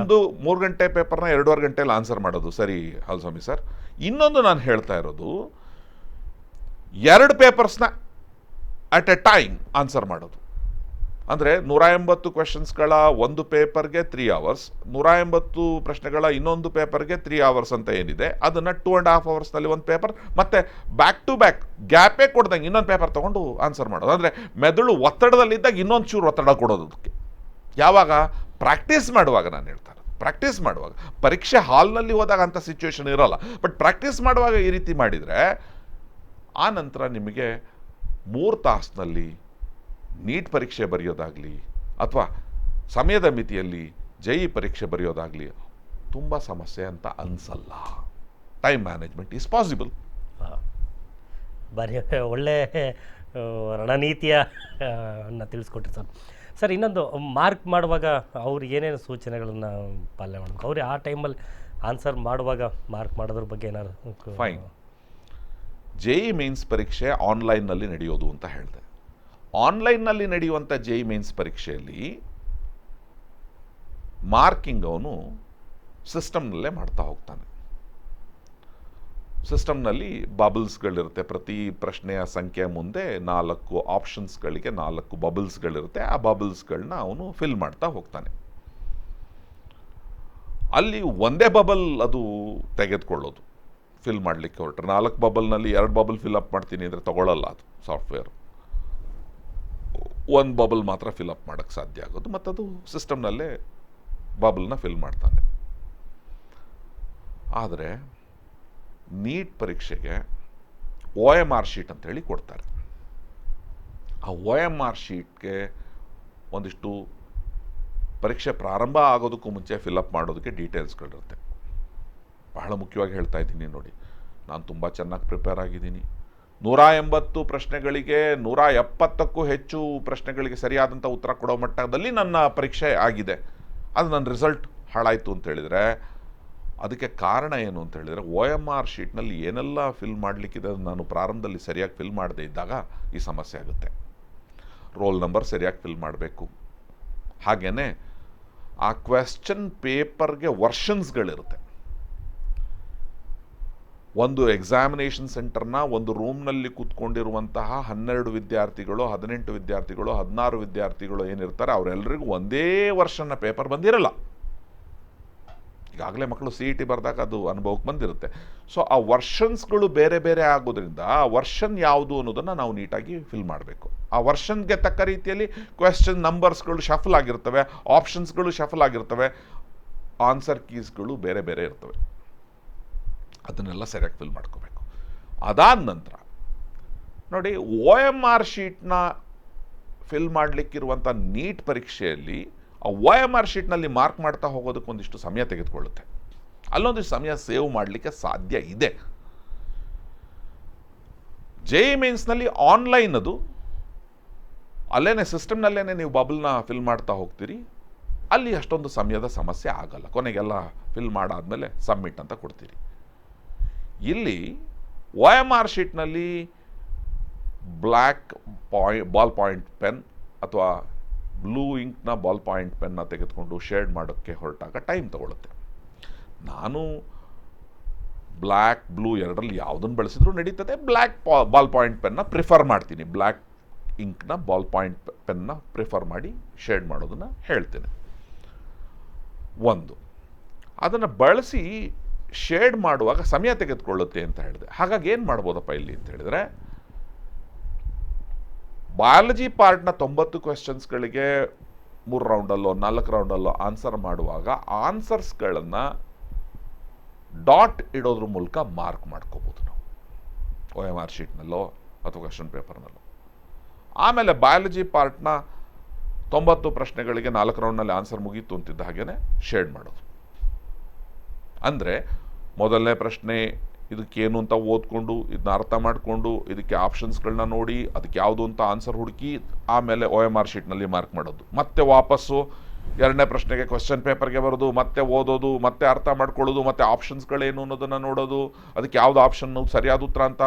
3 ಗಂಟೆ ಪೇಪರ್ನ 2.5 ಗಂಟೆಯಲ್ಲಿ ಆನ್ಸರ್ ಮಾಡೋದು ಸರಿ ಹಾಲಸ್ವಾಮಿ ಸರ್. ಇನ್ನೊಂದು ನಾನು ಹೇಳ್ತಾ ಇರೋದು, 2 ಪೇಪರ್ಸ್ನ ಅಟ್ ಎ ಟೈಮ್ ಆನ್ಸರ್ ಮಾಡೋದು. ಅಂದರೆ 180 ಕ್ವೆಶನ್ಸ್ಗಳ ಒಂದು ಪೇಪರ್ಗೆ 3 ಅವರ್ಸ್, 180 ಪ್ರಶ್ನೆಗಳ ಇನ್ನೊಂದು ಪೇಪರ್ಗೆ 3 ಅವರ್ಸ್ ಅಂತ ಏನಿದೆ, ಅದನ್ನು 2.5 ಅವರ್ಸ್ನಲ್ಲಿ ಒಂದು ಪೇಪರ್, ಮತ್ತೆ ಬ್ಯಾಕ್ ಟು ಬ್ಯಾಕ್ ಗ್ಯಾಪೇ ಕೊಡ್ದಂಗೆ ಇನ್ನೊಂದು ಪೇಪರ್ ತೊಗೊಂಡು ಆನ್ಸರ್ ಮಾಡೋದು. ಅಂದರೆ ಮೆದುಳು ಒತ್ತಡದಲ್ಲಿದ್ದಾಗ ಇನ್ನೊಂದು ಚೂರು ಒತ್ತಡ ಕೊಡೋದು ಅದಕ್ಕೆ. ಯಾವಾಗ? ಪ್ರಾಕ್ಟೀಸ್ ಮಾಡುವಾಗ. ನಾನು ಹೇಳ್ತಾರೆ, ಪ್ರಾಕ್ಟೀಸ್ ಮಾಡುವಾಗ. ಪರೀಕ್ಷೆ ಹಾಲ್ನಲ್ಲಿ ಹೋದಾಗ ಅಂಥ ಸಿಚುವೇಶನ್ ಇರೋಲ್ಲ, ಬಟ್ ಪ್ರಾಕ್ಟೀಸ್ ಮಾಡುವಾಗ ಈ ರೀತಿ ಮಾಡಿದರೆ ಆ ನಂತರ ನಿಮಗೆ 3 ತಾಸಿನಲ್ಲಿ ನೀಟ್ ಪರೀಕ್ಷೆ ಬರೆಯೋದಾಗಲಿ ಅಥವಾ ಸಮಯದ ಮಿತಿಯಲ್ಲಿ JEE ಪರೀಕ್ಷೆ ಬರೆಯೋದಾಗಲಿ ತುಂಬ ಸಮಸ್ಯೆ ಅಂತ ಅನಿಸಲ್ಲ. Time management is possible. ಬರೀ ಒಳ್ಳೆ ರಣನೀತಿಯ ತಿಳಿಸ್ಕೊಟ್ರಿ ಸರ್. ಸರ್, ಇನ್ನೊಂದು ಮಾರ್ಕ್ ಮಾಡುವಾಗ ಅವ್ರು ಏನೇನು ಸೂಚನೆಗಳನ್ನು ಪಾಲನೆ ಮಾಡಬೇಕು? ಅವ್ರು ಆ ಟೈಮಲ್ಲಿ ಆನ್ಸರ್ ಮಾಡುವಾಗ ಮಾರ್ಕ್ ಮಾಡೋದ್ರ ಬಗ್ಗೆ ಏನಾದ್ರು? ಫೈನ್. JEE ಮೇನ್ಸ್ ಪರೀಕ್ಷೆ ಆನ್ಲೈನ್ನಲ್ಲಿ ನಡೆಯೋದು ಅಂತ ಹೇಳಿದೆ. ಆನ್ಲೈನ್ನಲ್ಲಿ ನಡೆಯುವಂಥ JEE ಮೇನ್ಸ್ ಪರೀಕ್ಷೆಯಲ್ಲಿ ಮಾರ್ಕಿಂಗ್ ಅವನು ಸಿಸ್ಟಮ್ನಲ್ಲೇ ಮಾಡ್ತಾ ಹೋಗ್ತಾನೆ. ಸಿಸ್ಟಮ್ನಲ್ಲಿ ಬಬಲ್ಸ್ಗಳಿರುತ್ತೆ. ಪ್ರತಿ ಪ್ರಶ್ನೆಯ ಸಂಖ್ಯೆ ಮುಂದೆ 4 ಆಪ್ಷನ್ಸ್ಗಳಿಗೆ 4 ಬಬಲ್ಸ್ಗಳಿರುತ್ತೆ. ಆ ಬಬಲ್ಸ್ಗಳನ್ನ ಅವನು ಫಿಲ್ ಮಾಡ್ತಾ ಹೋಗ್ತಾನೆ. ಅಲ್ಲಿ ಒಂದೇ ಬಬಲ್ ಅದು ತೆಗೆದುಕೊಳ್ಳೋದು ಫಿಲ್ ಮಾಡಲಿಕ್ಕೆ ಹೊರಟ್ರೆ. 4 ಬಬಲ್ನಲ್ಲಿ 2 ಬಬಲ್ ಫಿಲ್ ಅಪ್ ಮಾಡ್ತೀನಿ ಅಂದರೆ ತಗೊಳ್ಳಲ್ಲ ಅದು ಸಾಫ್ಟ್ವೇರ್. 1 ಬಬಲ್ ಮಾತ್ರ ಫಿಲ್ ಅಪ್ ಮಾಡೋಕ್ಕೆ ಸಾಧ್ಯ ಆಗೋದು, ಮತ್ತು ಅದು ಸಿಸ್ಟಮ್ನಲ್ಲೇ ಬಬಲ್ನ ಫಿಲ್ ಮಾಡ್ತಾನೆ. ಆದರೆ ನೀಟ್ ಪರೀಕ್ಷೆಗೆ OMR ಶೀಟ್ ಅಂತೇಳಿ ಕೊಡ್ತಾರೆ. ಆ OMR ಶೀಟ್ಗೆ ಒಂದಿಷ್ಟು ಪರೀಕ್ಷೆ ಪ್ರಾರಂಭ ಆಗೋದಕ್ಕೂ ಮುಂಚೆ ಫಿಲಪ್ ಮಾಡೋದಕ್ಕೆ ಡೀಟೇಲ್ಸ್ಗಳಿರುತ್ತೆ. ಬಹಳ ಮುಖ್ಯವಾಗಿ ಹೇಳ್ತಾ ಇದ್ದೀನಿ ನೋಡಿ, ನಾನು ತುಂಬ ಚೆನ್ನಾಗಿ ಪ್ರಿಪೇರ್ ಆಗಿದ್ದೀನಿ. 180 ಪ್ರಶ್ನೆಗಳಿಗೆ 170ಕ್ಕೂ ಹೆಚ್ಚು ಪ್ರಶ್ನೆಗಳಿಗೆ ಸರಿಯಾದಂಥ ಉತ್ತರ ಕೊಡೋ ಮಟ್ಟದಲ್ಲಿ ನನ್ನ ಪರೀಕ್ಷೆ ಆಗಿದೆ. ಅದು ನನ್ನ ರಿಸಲ್ಟ್ ಹಾಳಾಯಿತು ಅಂತ ಹೇಳಿದರೆ ಅದಕ್ಕೆ ಕಾರಣ ಏನು ಅಂತ ಹೇಳಿದರೆ, OMR ಶೀಟ್ನಲ್ಲಿ ಏನೆಲ್ಲ ಫಿಲ್ ಮಾಡಲಿಕ್ಕಿದೆ ನಾನು ಪ್ರಾರಂಭದಲ್ಲಿ ಸರಿಯಾಗಿ ಫಿಲ್ ಮಾಡದೇ ಇದ್ದಾಗ ಈ ಸಮಸ್ಯೆ ಆಗುತ್ತೆ. ರೋಲ್ ನಂಬರ್ ಸರಿಯಾಗಿ ಫಿಲ್ ಮಾಡಬೇಕು. ಹಾಗೆಯೇ ಆ ಕ್ವೆಶ್ಚನ್ ಪೇಪರ್ಗೆ ವರ್ಷನ್ಸ್ಗಳಿರುತ್ತೆ. ಒಂದು ಎಕ್ಸಾಮಿನೇಷನ್ ಸೆಂಟರ್ನ ಒಂದು ರೂಮ್ನಲ್ಲಿ ಕೂತ್ಕೊಂಡಿರುವಂತಹ 12 ವಿದ್ಯಾರ್ಥಿಗಳು, 18 ವಿದ್ಯಾರ್ಥಿಗಳು, 16 ವಿದ್ಯಾರ್ಥಿಗಳು ಏನಿರ್ತಾರೆ ಅವರೆಲ್ಲರಿಗೂ ಒಂದೇ ವರ್ಷನ ಪೇಪರ್ ಬಂದಿರಲ್ಲ. ಈಗಾಗಲೇ ಮಕ್ಕಳು CET ಬರೆದಾಗ ಅದು ಅನುಭವಕ್ಕೆ ಬಂದಿರುತ್ತೆ. ಸೊ ಆ ವರ್ಷನ್ಸ್ಗಳು ಬೇರೆ ಬೇರೆ ಆಗೋದ್ರಿಂದ ಆ ವರ್ಷನ್ ಯಾವುದು ಅನ್ನೋದನ್ನು ನಾವು ನೀಟಾಗಿ ಫಿಲ್ ಮಾಡಬೇಕು. ಆ ವರ್ಷನ್ಗೆ ತಕ್ಕ ರೀತಿಯಲ್ಲಿ ಕ್ವೆಶ್ಚನ್ ನಂಬರ್ಸ್ಗಳು ಶಫಲ್ ಆಗಿರ್ತವೆ, ಆಪ್ಷನ್ಸ್ಗಳು ಶಫಲ್ ಆಗಿರ್ತವೆ, ಆನ್ಸರ್ ಕೀಸ್ಗಳು ಬೇರೆ ಬೇರೆ ಇರ್ತವೆ. ಅದನ್ನೆಲ್ಲ ಸರಿಯಾಗಿ ಫಿಲ್ ಮಾಡ್ಕೋಬೇಕು. ಅದಾದ ನಂತರ ನೋಡಿ, OMR ಶೀಟ್ನ ಫಿಲ್ ಮಾಡಲಿಕ್ಕಿರುವಂಥ ನೀಟ್ ಪರೀಕ್ಷೆಯಲ್ಲಿ ಆ OMR ಶೀಟ್ನಲ್ಲಿ ಮಾರ್ಕ್ ಮಾಡ್ತಾ ಹೋಗೋದಕ್ಕೆ ಒಂದಿಷ್ಟು ಸಮಯ ತೆಗೆದುಕೊಳ್ಳುತ್ತೆ. ಅಲ್ಲೊಂದಿಷ್ಟು ಸಮಯ ಸೇವ್ ಮಾಡಲಿಕ್ಕೆ ಸಾಧ್ಯ ಇದೆ. JEE ಮೇನ್ಸ್ನಲ್ಲಿ ಆನ್ಲೈನ್ ಅದು ಅಲ್ಲೇನೆ ಸಿಸ್ಟಮ್ನಲ್ಲೇ ನೀವು ಬಬಲ್ನ ಫಿಲ್ ಮಾಡ್ತಾ ಹೋಗ್ತೀರಿ. ಅಲ್ಲಿ ಅಷ್ಟೊಂದು ಸಮಯದ ಸಮಸ್ಯೆ ಆಗಲ್ಲ. ಕೊನೆಗೆಲ್ಲ ಫಿಲ್ ಮಾಡಾದ್ಮೇಲೆ ಸಬ್ಮಿಟ್ ಅಂತ ಕೊಡ್ತೀರಿ. ಇಲ್ಲಿ OMR ಶೀಟ್ನಲ್ಲಿ ಬ್ಲ್ಯಾಕ್ ಬಾಲ್ ಪಾಯಿಂಟ್ ಪೆನ್ ಅಥವಾ ಬ್ಲೂ ಇಂಕ್ನ ಬಾಲ್ ಪಾಯಿಂಟ್ ಪೆನ್ನ ತೆಗೆದುಕೊಂಡು ಶೇಡ್ ಮಾಡೋಕ್ಕೆ ಹೊರಟಾಗ ಟೈಮ್ ತಗೊಳುತ್ತೆ. ನಾನು ಬ್ಲ್ಯಾಕ್ ಬ್ಲೂ ಎರಡರಲ್ಲಿ ಯಾವುದನ್ನು ಬಳಸಿದ್ರೂ ನಡೀತದೆ. ಬ್ಲ್ಯಾಕ್ ಬಾಲ್ ಪಾಯಿಂಟ್ ಪೆನ್ನ ಪ್ರಿಫರ್ ಮಾಡ್ತೀನಿ. ಬ್ಲ್ಯಾಕ್ ಇಂಕ್ನ ಬಾಲ್ ಪಾಯಿಂಟ್ ಪೆನ್ನ ಪ್ರಿಫರ್ ಮಾಡಿ ಶೇಡ್ ಮಾಡೋದನ್ನು ಹೇಳ್ತೇನೆ. ಒಂದು, ಅದನ್ನು ಬಳಸಿ ಶೇಡ್ ಮಾಡುವಾಗ ಸಮಯ ತೆಗೆದುಕೊಳ್ಳುತ್ತೆ ಅಂತ ಹೇಳಿದೆ. ಹಾಗಾಗಿ ಏನು ಮಾಡ್ಬೋದಪ್ಪ ಇಲ್ಲಿ ಅಂತ ಹೇಳಿದರೆ, ಬಯಾಲಜಿ ಪಾರ್ಟ್ನ 90 ಕ್ವೆಶನ್ಸ್ಗಳಿಗೆ 3 ರೌಂಡಲ್ಲೋ 4 ರೌಂಡಲ್ಲೋ ಆನ್ಸರ್ ಮಾಡುವಾಗ ಆನ್ಸರ್ಸ್ಗಳನ್ನು ಡಾಟ್ ಇಡೋದ್ರ ಮೂಲಕ ಮಾರ್ಕ್ ಮಾಡ್ಕೋಬೋದು ನಾವು, OMR ಶೀಟ್ನಲ್ಲೋ ಅಥವಾ ಕ್ವೆಶನ್ ಪೇಪರ್ನಲ್ಲೋ. ಆಮೇಲೆ ಬಯಾಲಜಿ ಪಾರ್ಟ್ನ 90 ಪ್ರಶ್ನೆಗಳಿಗೆ 4 ರೌಂಡ್ನಲ್ಲಿ ಆನ್ಸರ್ ಮುಗೀತು ಅಂತಿದ್ದ ಹಾಗೇನೆ ಶೇಡ್ ಮಾಡೋದು. ಅಂದರೆ ಮೊದಲನೇ ಪ್ರಶ್ನೆ ಇದಕ್ಕೇನು ಅಂತ ಓದ್ಕೊಂಡು ಇದನ್ನ ಅರ್ಥ ಮಾಡಿಕೊಂಡು ಇದಕ್ಕೆ ಆಪ್ಷನ್ಸ್ಗಳನ್ನ ನೋಡಿ ಅದಕ್ಕೆ ಯಾವುದು ಅಂತ ಆನ್ಸರ್ ಹುಡುಕಿ ಆಮೇಲೆ OMR ಶೀಟ್ನಲ್ಲಿ ಮಾರ್ಕ್ ಮಾಡೋದು. ಮತ್ತೆ ವಾಪಸ್ಸು ಎರಡನೇ ಪ್ರಶ್ನೆಗೆ ಕ್ವೆಶ್ಚನ್ ಪೇಪರ್ಗೆ ಬರೋದು, ಮತ್ತೆ ಓದೋದು, ಮತ್ತೆ ಅರ್ಥ ಮಾಡ್ಕೊಳ್ಳೋದು, ಮತ್ತೆ ಆಪ್ಷನ್ಸ್ಗಳೇನು ಅನ್ನೋದನ್ನು ನೋಡೋದು, ಅದಕ್ಕೆ ಯಾವುದು ಆಪ್ಷನ್ನು ಸರಿಯಾದ ಉತ್ತರ ಅಂತ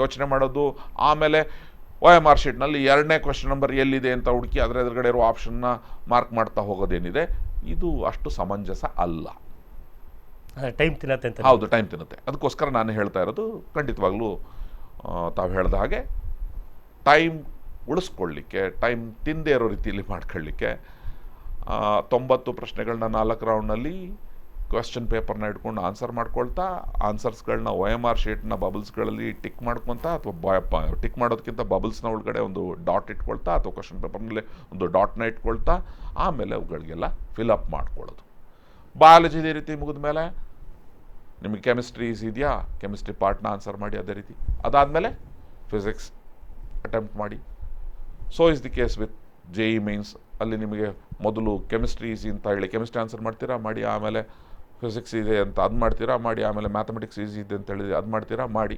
ಯೋಚನೆ ಮಾಡೋದು. ಆಮೇಲೆ OMR ಶೀಟ್ನಲ್ಲಿ ಎರಡನೇ ಕ್ವೆಶ್ಚನ್ ನಂಬರ್ ಎಲ್ಲಿದೆ ಅಂತ ಹುಡುಕಿ ಅದರ ಎದುರುಗಡೆ ಇರೋ ಆಪ್ಷನ್ನ ಮಾರ್ಕ್ ಮಾಡ್ತಾ ಹೋಗೋದೇನಿದೆ, ಇದು ಅಷ್ಟು ಸಮಂಜಸ ಅಲ್ಲ. ಟೈಮ್ ತಿನ್ನತ್ತೆ ಅಂತ. ಹೌದು, ಟೈಮ್ ತಿನ್ನುತ್ತೆ. ಅದಕ್ಕೋಸ್ಕರ ನಾನು ಹೇಳ್ತಾ ಇರೋದು, ಖಂಡಿತವಾಗ್ಲೂ ತಾವು ಹೇಳ್ದ ಹಾಗೆ ಟೈಮ್ ಉಳಿಸ್ಕೊಳ್ಳಿಕ್ಕೆ, ಟೈಮ್ ತಿಂದೇ ಇರೋ ರೀತಿಯಲ್ಲಿ ಮಾಡ್ಕೊಳ್ಳಿಕ್ಕೆ 90 ಪ್ರಶ್ನೆಗಳನ್ನ 4 ರೌಂಡ್ನಲ್ಲಿ ಕ್ವೆಶ್ಚನ್ ಪೇಪರ್ನ ಇಟ್ಕೊಂಡು ಆನ್ಸರ್ ಮಾಡ್ಕೊಳ್ತಾ, ಆನ್ಸರ್ಸ್ಗಳನ್ನ OMR ಶೀಟ್ನ ಬಬಲ್ಸ್ಗಳಲ್ಲಿ ಟಿಕ್ ಮಾಡ್ಕೊತಾ, ಅಥವಾ ಟಿಕ್ ಮಾಡೋದಕ್ಕಿಂತ ಬಬಲ್ಸ್ನ ಒಳಗಡೆ ಒಂದು ಡಾಟ್ ಇಟ್ಕೊಳ್ತಾ, ಅಥವಾ ಕ್ವೆಶ್ಚನ್ ಪೇಪರ್ನಲ್ಲಿ ಒಂದು ಡಾಟ್ನ ಇಟ್ಕೊಳ್ತಾ, ಆಮೇಲೆ ಅವುಗಳಿಗೆಲ್ಲ ಫಿಲಪ್ ಮಾಡ್ಕೊಳ್ಳೋದು. ಬಯಾಲಜಿ ಇದೇ ರೀತಿ ಮುಗಿದ ಮೇಲೆ ನಿಮಗೆ ಕೆಮಿಸ್ಟ್ರಿ ಇದೆಯಾ, ಕೆಮಿಸ್ಟ್ರಿ ಪಾರ್ಟ್ನ ಆನ್ಸರ್ ಮಾಡಿ ಅದೇ ರೀತಿ. ಅದಾದಮೇಲೆ ಫಿಸಿಕ್ಸ್ ಅಟೆಂಪ್ಟ್ ಮಾಡಿ. So is the case with JEE mains. ಅಲ್ಲಿ ನಿಮಗೆ ಮೊದಲು ಕೆಮಿಸ್ಟ್ರಿ ಈಸಿ ಅಂತ ಹೇಳಿ ಕೆಮಿಸ್ಟ್ರಿ ಆನ್ಸರ್ ಮಾಡ್ತೀರಾ, ಮಾಡಿ. ಆಮೇಲೆ ಫಿಸಿಕ್ಸ್ ಇದೆ ಅಂತ ಅದು ಮಾಡ್ತೀರಾ, ಮಾಡಿ. ಆಮೇಲೆ ಮ್ಯಾಥಮೆಟಿಕ್ಸ್ ಈಸಿ ಇದೆ ಅಂತ ಹೇಳಿದ್ರೆ ಅದು ಮಾಡ್ತೀರಾ, ಮಾಡಿ.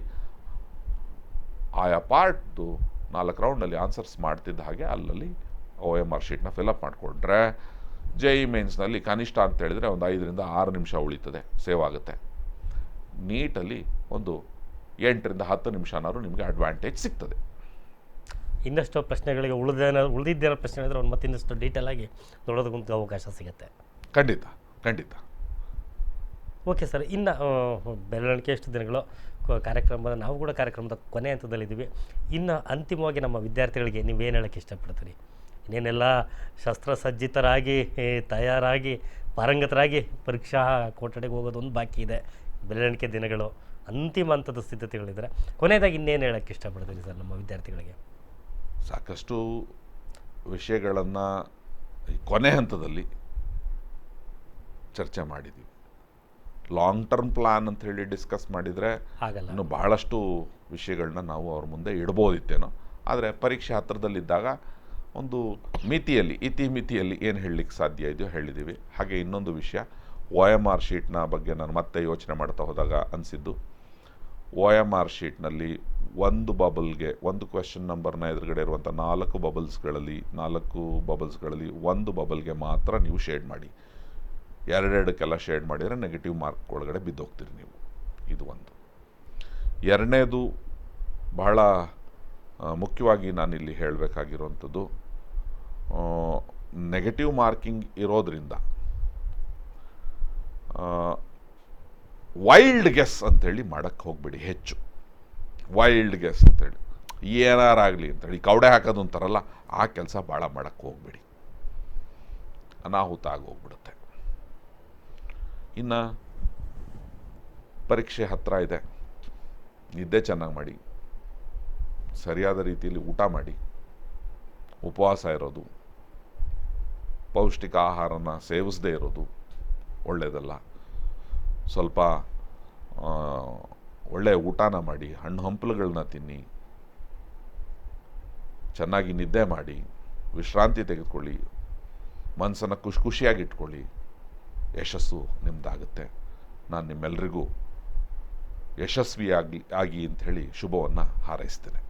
ಆಯಾ ಪಾರ್ಟ್ದು 4 ರೌಂಡಲ್ಲಿ ಆನ್ಸರ್ಸ್ ಮಾಡ್ತಿದ್ದ ಹಾಗೆ ಅಲ್ಲಲ್ಲಿ OMR ಶೀಟ್ನ ಫಿಲಪ್ ಮಾಡಿಕೊಂಡ್ರೆ JEE ಮೇನ್ಸ್ನಲ್ಲಿ ಕನಿಷ್ಠ ಅಂತ ಹೇಳಿದರೆ ಒಂದು 5 ರಿಂದ 6 ನಿಮಿಷ ಉಳಿತದೆ, ಸೇವ್ ಆಗುತ್ತೆ. ನೀಟಲ್ಲಿ ಒಂದು 8 ರಿಂದ 10 ನಿಮಿಷನಾದ್ರು ನಿಮಗೆ ಅಡ್ವಾಂಟೇಜ್ ಸಿಗ್ತದೆ. ಇನ್ನಷ್ಟು ಪ್ರಶ್ನೆಗಳಿಗೆ ಉಳಿದಿದ್ದೇನೋ ಪ್ರಶ್ನೆ ಇದ್ದರೆ ಒಂದು ಮತ್ತಿನ್ನಷ್ಟು ಡೀಟೇಲ್ ಆಗಿ ನೋಡೋದಕ್ಕಂತೂ ಅವಕಾಶ ಸಿಗುತ್ತೆ. ಖಂಡಿತ ಖಂಡಿತ. ಓಕೆ ಸರ್, ಇನ್ನು ಬೆಳವಣಿಗೆ ಎಷ್ಟು ದಿನಗಳು ಕಾರ್ಯಕ್ರಮದ, ನಾವು ಕೂಡ ಕಾರ್ಯಕ್ರಮದ ಕೊನೆ ಹಂತದಲ್ಲಿದ್ದೀವಿ. ಇನ್ನು ಅಂತಿಮವಾಗಿ ನಮ್ಮ ವಿದ್ಯಾರ್ಥಿಗಳಿಗೆ ನೀವೇನು ಹೇಳೋಕ್ಕೆ ಇಷ್ಟಪಡ್ತೀರಿ? ಇನ್ನೇನೆಲ್ಲ ಶಸ್ತ್ರಸಜ್ಜಿತರಾಗಿ ತಯಾರಾಗಿ ಪಾರಂಗತರಾಗಿ ಪರೀಕ್ಷಾ ಕೊಠಡಿಗೆ ಹೋಗೋದೊಂದು ಬಾಕಿ ಇದೆ, ಬೆಳವಣಿಗೆ ದಿನಗಳು ಅಂತಿಮ ಹಂತದ ಸಿದ್ಧತೆಗಳಿದ್ದಾರೆ. ಕೊನೆಯದಾಗಿ ಇನ್ನೇನು ಹೇಳೋಕ್ಕೆ ಇಷ್ಟಪಡ್ತೀನಿ ಸರ್ ನಮ್ಮ ವಿದ್ಯಾರ್ಥಿಗಳಿಗೆ? ಸಾಕಷ್ಟು ವಿಷಯಗಳನ್ನು ಕೊನೆ ಹಂತದಲ್ಲಿ ಚರ್ಚೆ ಮಾಡಿದ್ದೀವಿ. ಲಾಂಗ್ ಟರ್ಮ್ ಪ್ಲಾನ್ ಅಂತ ಹೇಳಿ ಡಿಸ್ಕಸ್ ಮಾಡಿದರೆ ಇನ್ನು ಬಹಳಷ್ಟು ವಿಷಯಗಳನ್ನ ನಾವು ಅವ್ರ ಮುಂದೆ ಇಡ್ಬೋದಿತ್ತೇನೋ. ಆದರೆ ಪರೀಕ್ಷೆ ಹತ್ತಿರದಲ್ಲಿದ್ದಾಗ ಒಂದು ಮಿತಿಯಲ್ಲಿ, ಇತಿಮಿತಿಯಲ್ಲಿ ಏನು ಹೇಳಲಿಕ್ಕೆ ಸಾಧ್ಯ ಇದೆಯೋ ಹೇಳಿದ್ದೀವಿ. ಹಾಗೆ ಇನ್ನೊಂದು ವಿಷಯ, OMR ಶೀಟ್ನ ಬಗ್ಗೆ ನಾನು ಮತ್ತೆ ಯೋಚನೆ ಮಾಡ್ತಾ ಹೋದಾಗ ಅನಿಸಿದ್ದು, OMR ಶೀಟ್ನಲ್ಲಿ ಒಂದು ಬಬಲ್ಗೆ, ಒಂದು ಕ್ವೆಶ್ಚನ್ ನಂಬರ್ನ ಎದುರುಗಡೆ ಇರುವಂಥ 4 ಬಬಲ್ಸ್ಗಳಲ್ಲಿ ಒಂದು ಬಬಲ್ಗೆ ಮಾತ್ರ ನೀವು ಶೇಡ್ ಮಾಡಿ. ಎರಡೆರಡಕ್ಕೆಲ್ಲ ಶೇಡ್ ಮಾಡಿದರೆ ನೆಗೆಟಿವ್ ಮಾರ್ಕ್ ಒಳಗಡೆ ಬಿದ್ದೋಗ್ತೀರಿ ನೀವು. ಇದು ಒಂದು. ಎರಡನೇದು ಬಹಳ ಮುಖ್ಯವಾಗಿ ನಾನಿಲ್ಲಿ ಹೇಳಬೇಕಾಗಿರುವಂಥದ್ದು, ನೆಗೆಟಿವ್ ಮಾರ್ಕಿಂಗ್ ಇರೋದ್ರಿಂದ ವೈಲ್ಡ್ ಗೆಸ್ ಅಂಥೇಳಿ ಮಾಡೋಕ್ಕೆ ಹೋಗ್ಬೇಡಿ. ಹೆಚ್ಚು ವೈಲ್ಡ್ ಗೆಸ್ ಅಂತೇಳಿ ಏನಾರಾಗಲಿ ಅಂತೇಳಿ ಕವಡೆ ಹಾಕೋದು ಅಂತಾರಲ್ಲ, ಆ ಕೆಲಸ ಭಾಳ ಮಾಡೋಕ್ಕೆ ಹೋಗ್ಬೇಡಿ, ಅನಾಹುತ ಆಗೋಗ್ಬಿಡುತ್ತೆ. ಇನ್ನು ಪರೀಕ್ಷೆ ಹತ್ತಿರ ಇದೆ, ನಿದ್ದೆ ಚೆನ್ನಾಗಿ ಮಾಡಿ, ಸರಿಯಾದ ರೀತಿಯಲ್ಲಿ ಊಟ ಮಾಡಿ, ಉಪವಾಸ ಇರೋದು, ಪೌಷ್ಟಿಕ ಆಹಾರನ ಸೇವಿಸದೇ ಇರೋದು ಒಳ್ಳೆಯದಲ್ಲ. ಸ್ವಲ್ಪ ಒಳ್ಳೆಯ ಊಟನ ಮಾಡಿ, ಹಣ್ಣು ಹಂಪಲುಗಳನ್ನ ತಿನ್ನಿ, ಚೆನ್ನಾಗಿ ನಿದ್ದೆ ಮಾಡಿ, ವಿಶ್ರಾಂತಿ ತೆಗೆದುಕೊಳ್ಳಿ, ಮನಸ್ಸನ್ನು ಖುಷಿಯಾಗಿಟ್ಕೊಳ್ಳಿ. ಯಶಸ್ಸು ನಿಮ್ಮದಾಗುತ್ತೆ. ನಾನು ನಿಮ್ಮೆಲ್ಲರಿಗೂ ಯಶಸ್ವಿಯಾಗಿ ಅಂಥೇಳಿ ಶುಭವನ್ನು ಹಾರೈಸ್ತೇನೆ.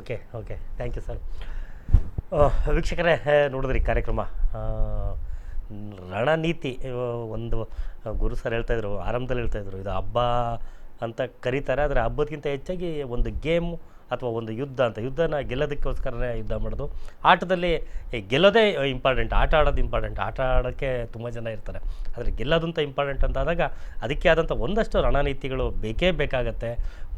Okay, thank you sir. ವೀಕ್ಷಕರೇ, ನೋಡಿದ್ರಿ ಕಾರ್ಯಕ್ರಮ ರಣನೀತಿ. ಒಂದು ಗುರು ಸರ್ ಹೇಳ್ತಾಯಿದ್ರು, ಆರಂಭದಲ್ಲಿ ಹೇಳ್ತಾಯಿದ್ರು, ಇದು ಹಬ್ಬ ಅಂತ ಕರೀತಾರೆ, ಆದರೆ ಹಬ್ಬದಕ್ಕಿಂತ ಹೆಚ್ಚಾಗಿ ಒಂದು ಗೇಮು ಅಥವಾ ಒಂದು ಯುದ್ಧ ಅಂತ. ಯುದ್ಧನ ಗೆಲ್ಲೋದಕ್ಕೋಸ್ಕರನೇ ಯುದ್ಧ ಮಾಡೋದು. ಆಟದಲ್ಲಿ ಗೆಲ್ಲೋದೇ ಇಂಪಾರ್ಟೆಂಟ್, ಆಟ ಆಡೋದು ಇಂಪಾರ್ಟೆಂಟ್. ಆಟ ಆಡೋಕ್ಕೆ ತುಂಬ ಜನ ಇರ್ತಾರೆ, ಆದರೆ ಗೆಲ್ಲೋದಂತ ಇಂಪಾರ್ಟೆಂಟ್ ಅಂತ ಆದಾಗ ಅದಕ್ಕೆ ಆದಂಥ ಒಂದಷ್ಟು ರಣನೀತಿಗಳು ಬೇಕೇ ಬೇಕಾಗತ್ತೆ.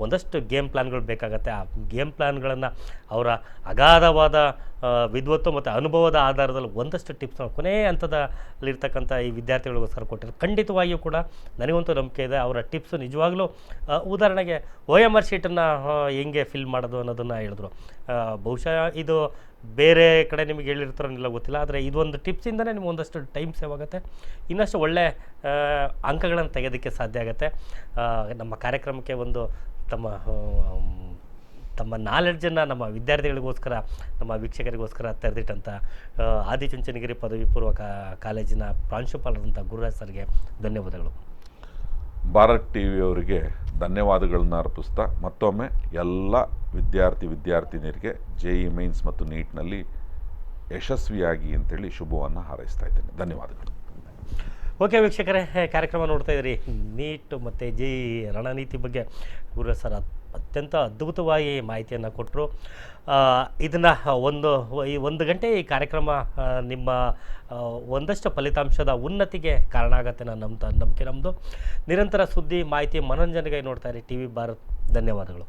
ಒಂದಷ್ಟು ಗೇಮ್ ಪ್ಲ್ಯಾನ್ಗಳು ಬೇಕಾಗತ್ತೆ. ಆ ಗೇಮ್ ಪ್ಲ್ಯಾನ್ಗಳನ್ನು ಅವರ ಅಗಾಧವಾದ ವಿದ್ವತ್ತು ಮತ್ತು ಅನುಭವದ ಆಧಾರದಲ್ಲಿ ಒಂದಷ್ಟು ಟಿಪ್ಸ್ನ ಕೊನೆಯ ಹಂತದಲ್ಲಿರ್ತಕ್ಕಂಥ ಈ ವಿದ್ಯಾರ್ಥಿಗಳಿಗೋಸ್ಕರ ಕೊಟ್ಟಿದ್ದಾರೆ. ಖಂಡಿತವಾಗಿಯೂ ಕೂಡ ನನಗಂತೂ ನಂಬಿಕೆ ಇದೆ. ಅವರ ಟಿಪ್ಸು ನಿಜವಾಗ್ಲೂ ಉದಾಹರಣೆಗೆ OMR ಶೀಟನ್ನು ಹೆಂಗೆ ಫಿಲ್ ಮಾಡೋದು ಅನ್ನೋದನ್ನು ಹೇಳಿದ್ರು. ಬಹುಶಃ ಇದು ಬೇರೆ ಕಡೆ ನಿಮಗೆ ಹೇಳಿರ್ತಾರನ್ನೆಲ್ಲ ಗೊತ್ತಿಲ್ಲ, ಆದರೆ ಇದೊಂದು ಟಿಪ್ಸಿಂದನೇ ನಿಮ್ಗೆ ಒಂದಷ್ಟು ಟೈಮ್ ಸೇವ್ ಆಗುತ್ತೆ, ಇನ್ನಷ್ಟು ಒಳ್ಳೆ ಅಂಕಗಳನ್ನು ತೆಗೆಯೋದಕ್ಕೆ ಸಾಧ್ಯ ಆಗುತ್ತೆ. ನಮ್ಮ ಕಾರ್ಯಕ್ರಮಕ್ಕೆ ಒಂದು ತಮ್ಮ ನಾಲೆಡ್ಜನ್ನು ನಮ್ಮ ವಿದ್ಯಾರ್ಥಿಗಳಿಗೋಸ್ಕರ, ನಮ್ಮ ವೀಕ್ಷಕರಿಗೋಸ್ಕರ ತೆರೆದಿಟ್ಟಂಥ ಆದಿಚುಂಚನಗಿರಿ ಪದವಿ ಪೂರ್ವ ಕಾಲೇಜಿನ ಪ್ರಾಂಶುಪಾಲರಾದಂಥ ಗುರುರಾಜ್ ಸರ್ಗೆ ಧನ್ಯವಾದಗಳು. ಭಾರತ್ ಟಿವಿಯವರಿಗೆ ಧನ್ಯವಾದಗಳನ್ನ ಅರ್ಪಿಸ್ತಾ ಮತ್ತೊಮ್ಮೆ ಎಲ್ಲ ವಿದ್ಯಾರ್ಥಿನಿಯರಿಗೆ JEE ಮೈನ್ಸ್ ಮತ್ತು ನೀಟ್ನಲ್ಲಿ ಯಶಸ್ವಿಯಾಗಿ ಅಂತೇಳಿ ಶುಭವನ್ನು ಹಾರೈಸ್ತಾ ಇದ್ದೇನೆ. ಧನ್ಯವಾದಗಳು. ಓಕೆ ವೀಕ್ಷಕರೇ, ಕಾರ್ಯಕ್ರಮ ನೋಡ್ತಾ ಇದ್ದೀರಿ. ನೀಟ್ ಮತ್ತು JEE ರಣನೀತಿ ಬಗ್ಗೆ ಗುರುರಾಜ್ ಸರ್ ಅತ್ಯಂತ ಅದ್ಭುತವಾಗಿ ಮಾಹಿತಿಯನ್ನು ಕೊಟ್ಟರು. ಇದನ್ನು ಈ 1 ಗಂಟೆ ಈ ಕಾರ್ಯಕ್ರಮ ನಿಮ್ಮ ಒಂದಷ್ಟು ಫಲಿತಾಂಶದ ಉನ್ನತಿಗೆ ಕಾರಣ ಆಗುತ್ತೆ ನಾನು ನಂಬಿಕೆ ನಮ್ಮದು. ನಿರಂತರ ಸುದ್ದಿ, ಮಾಹಿತಿ, ಮನೋರಂಜನೆಗಾಗಿ ನೋಡ್ತಾ ಇರಿ TV ಭಾರತ್. ಧನ್ಯವಾದಗಳು.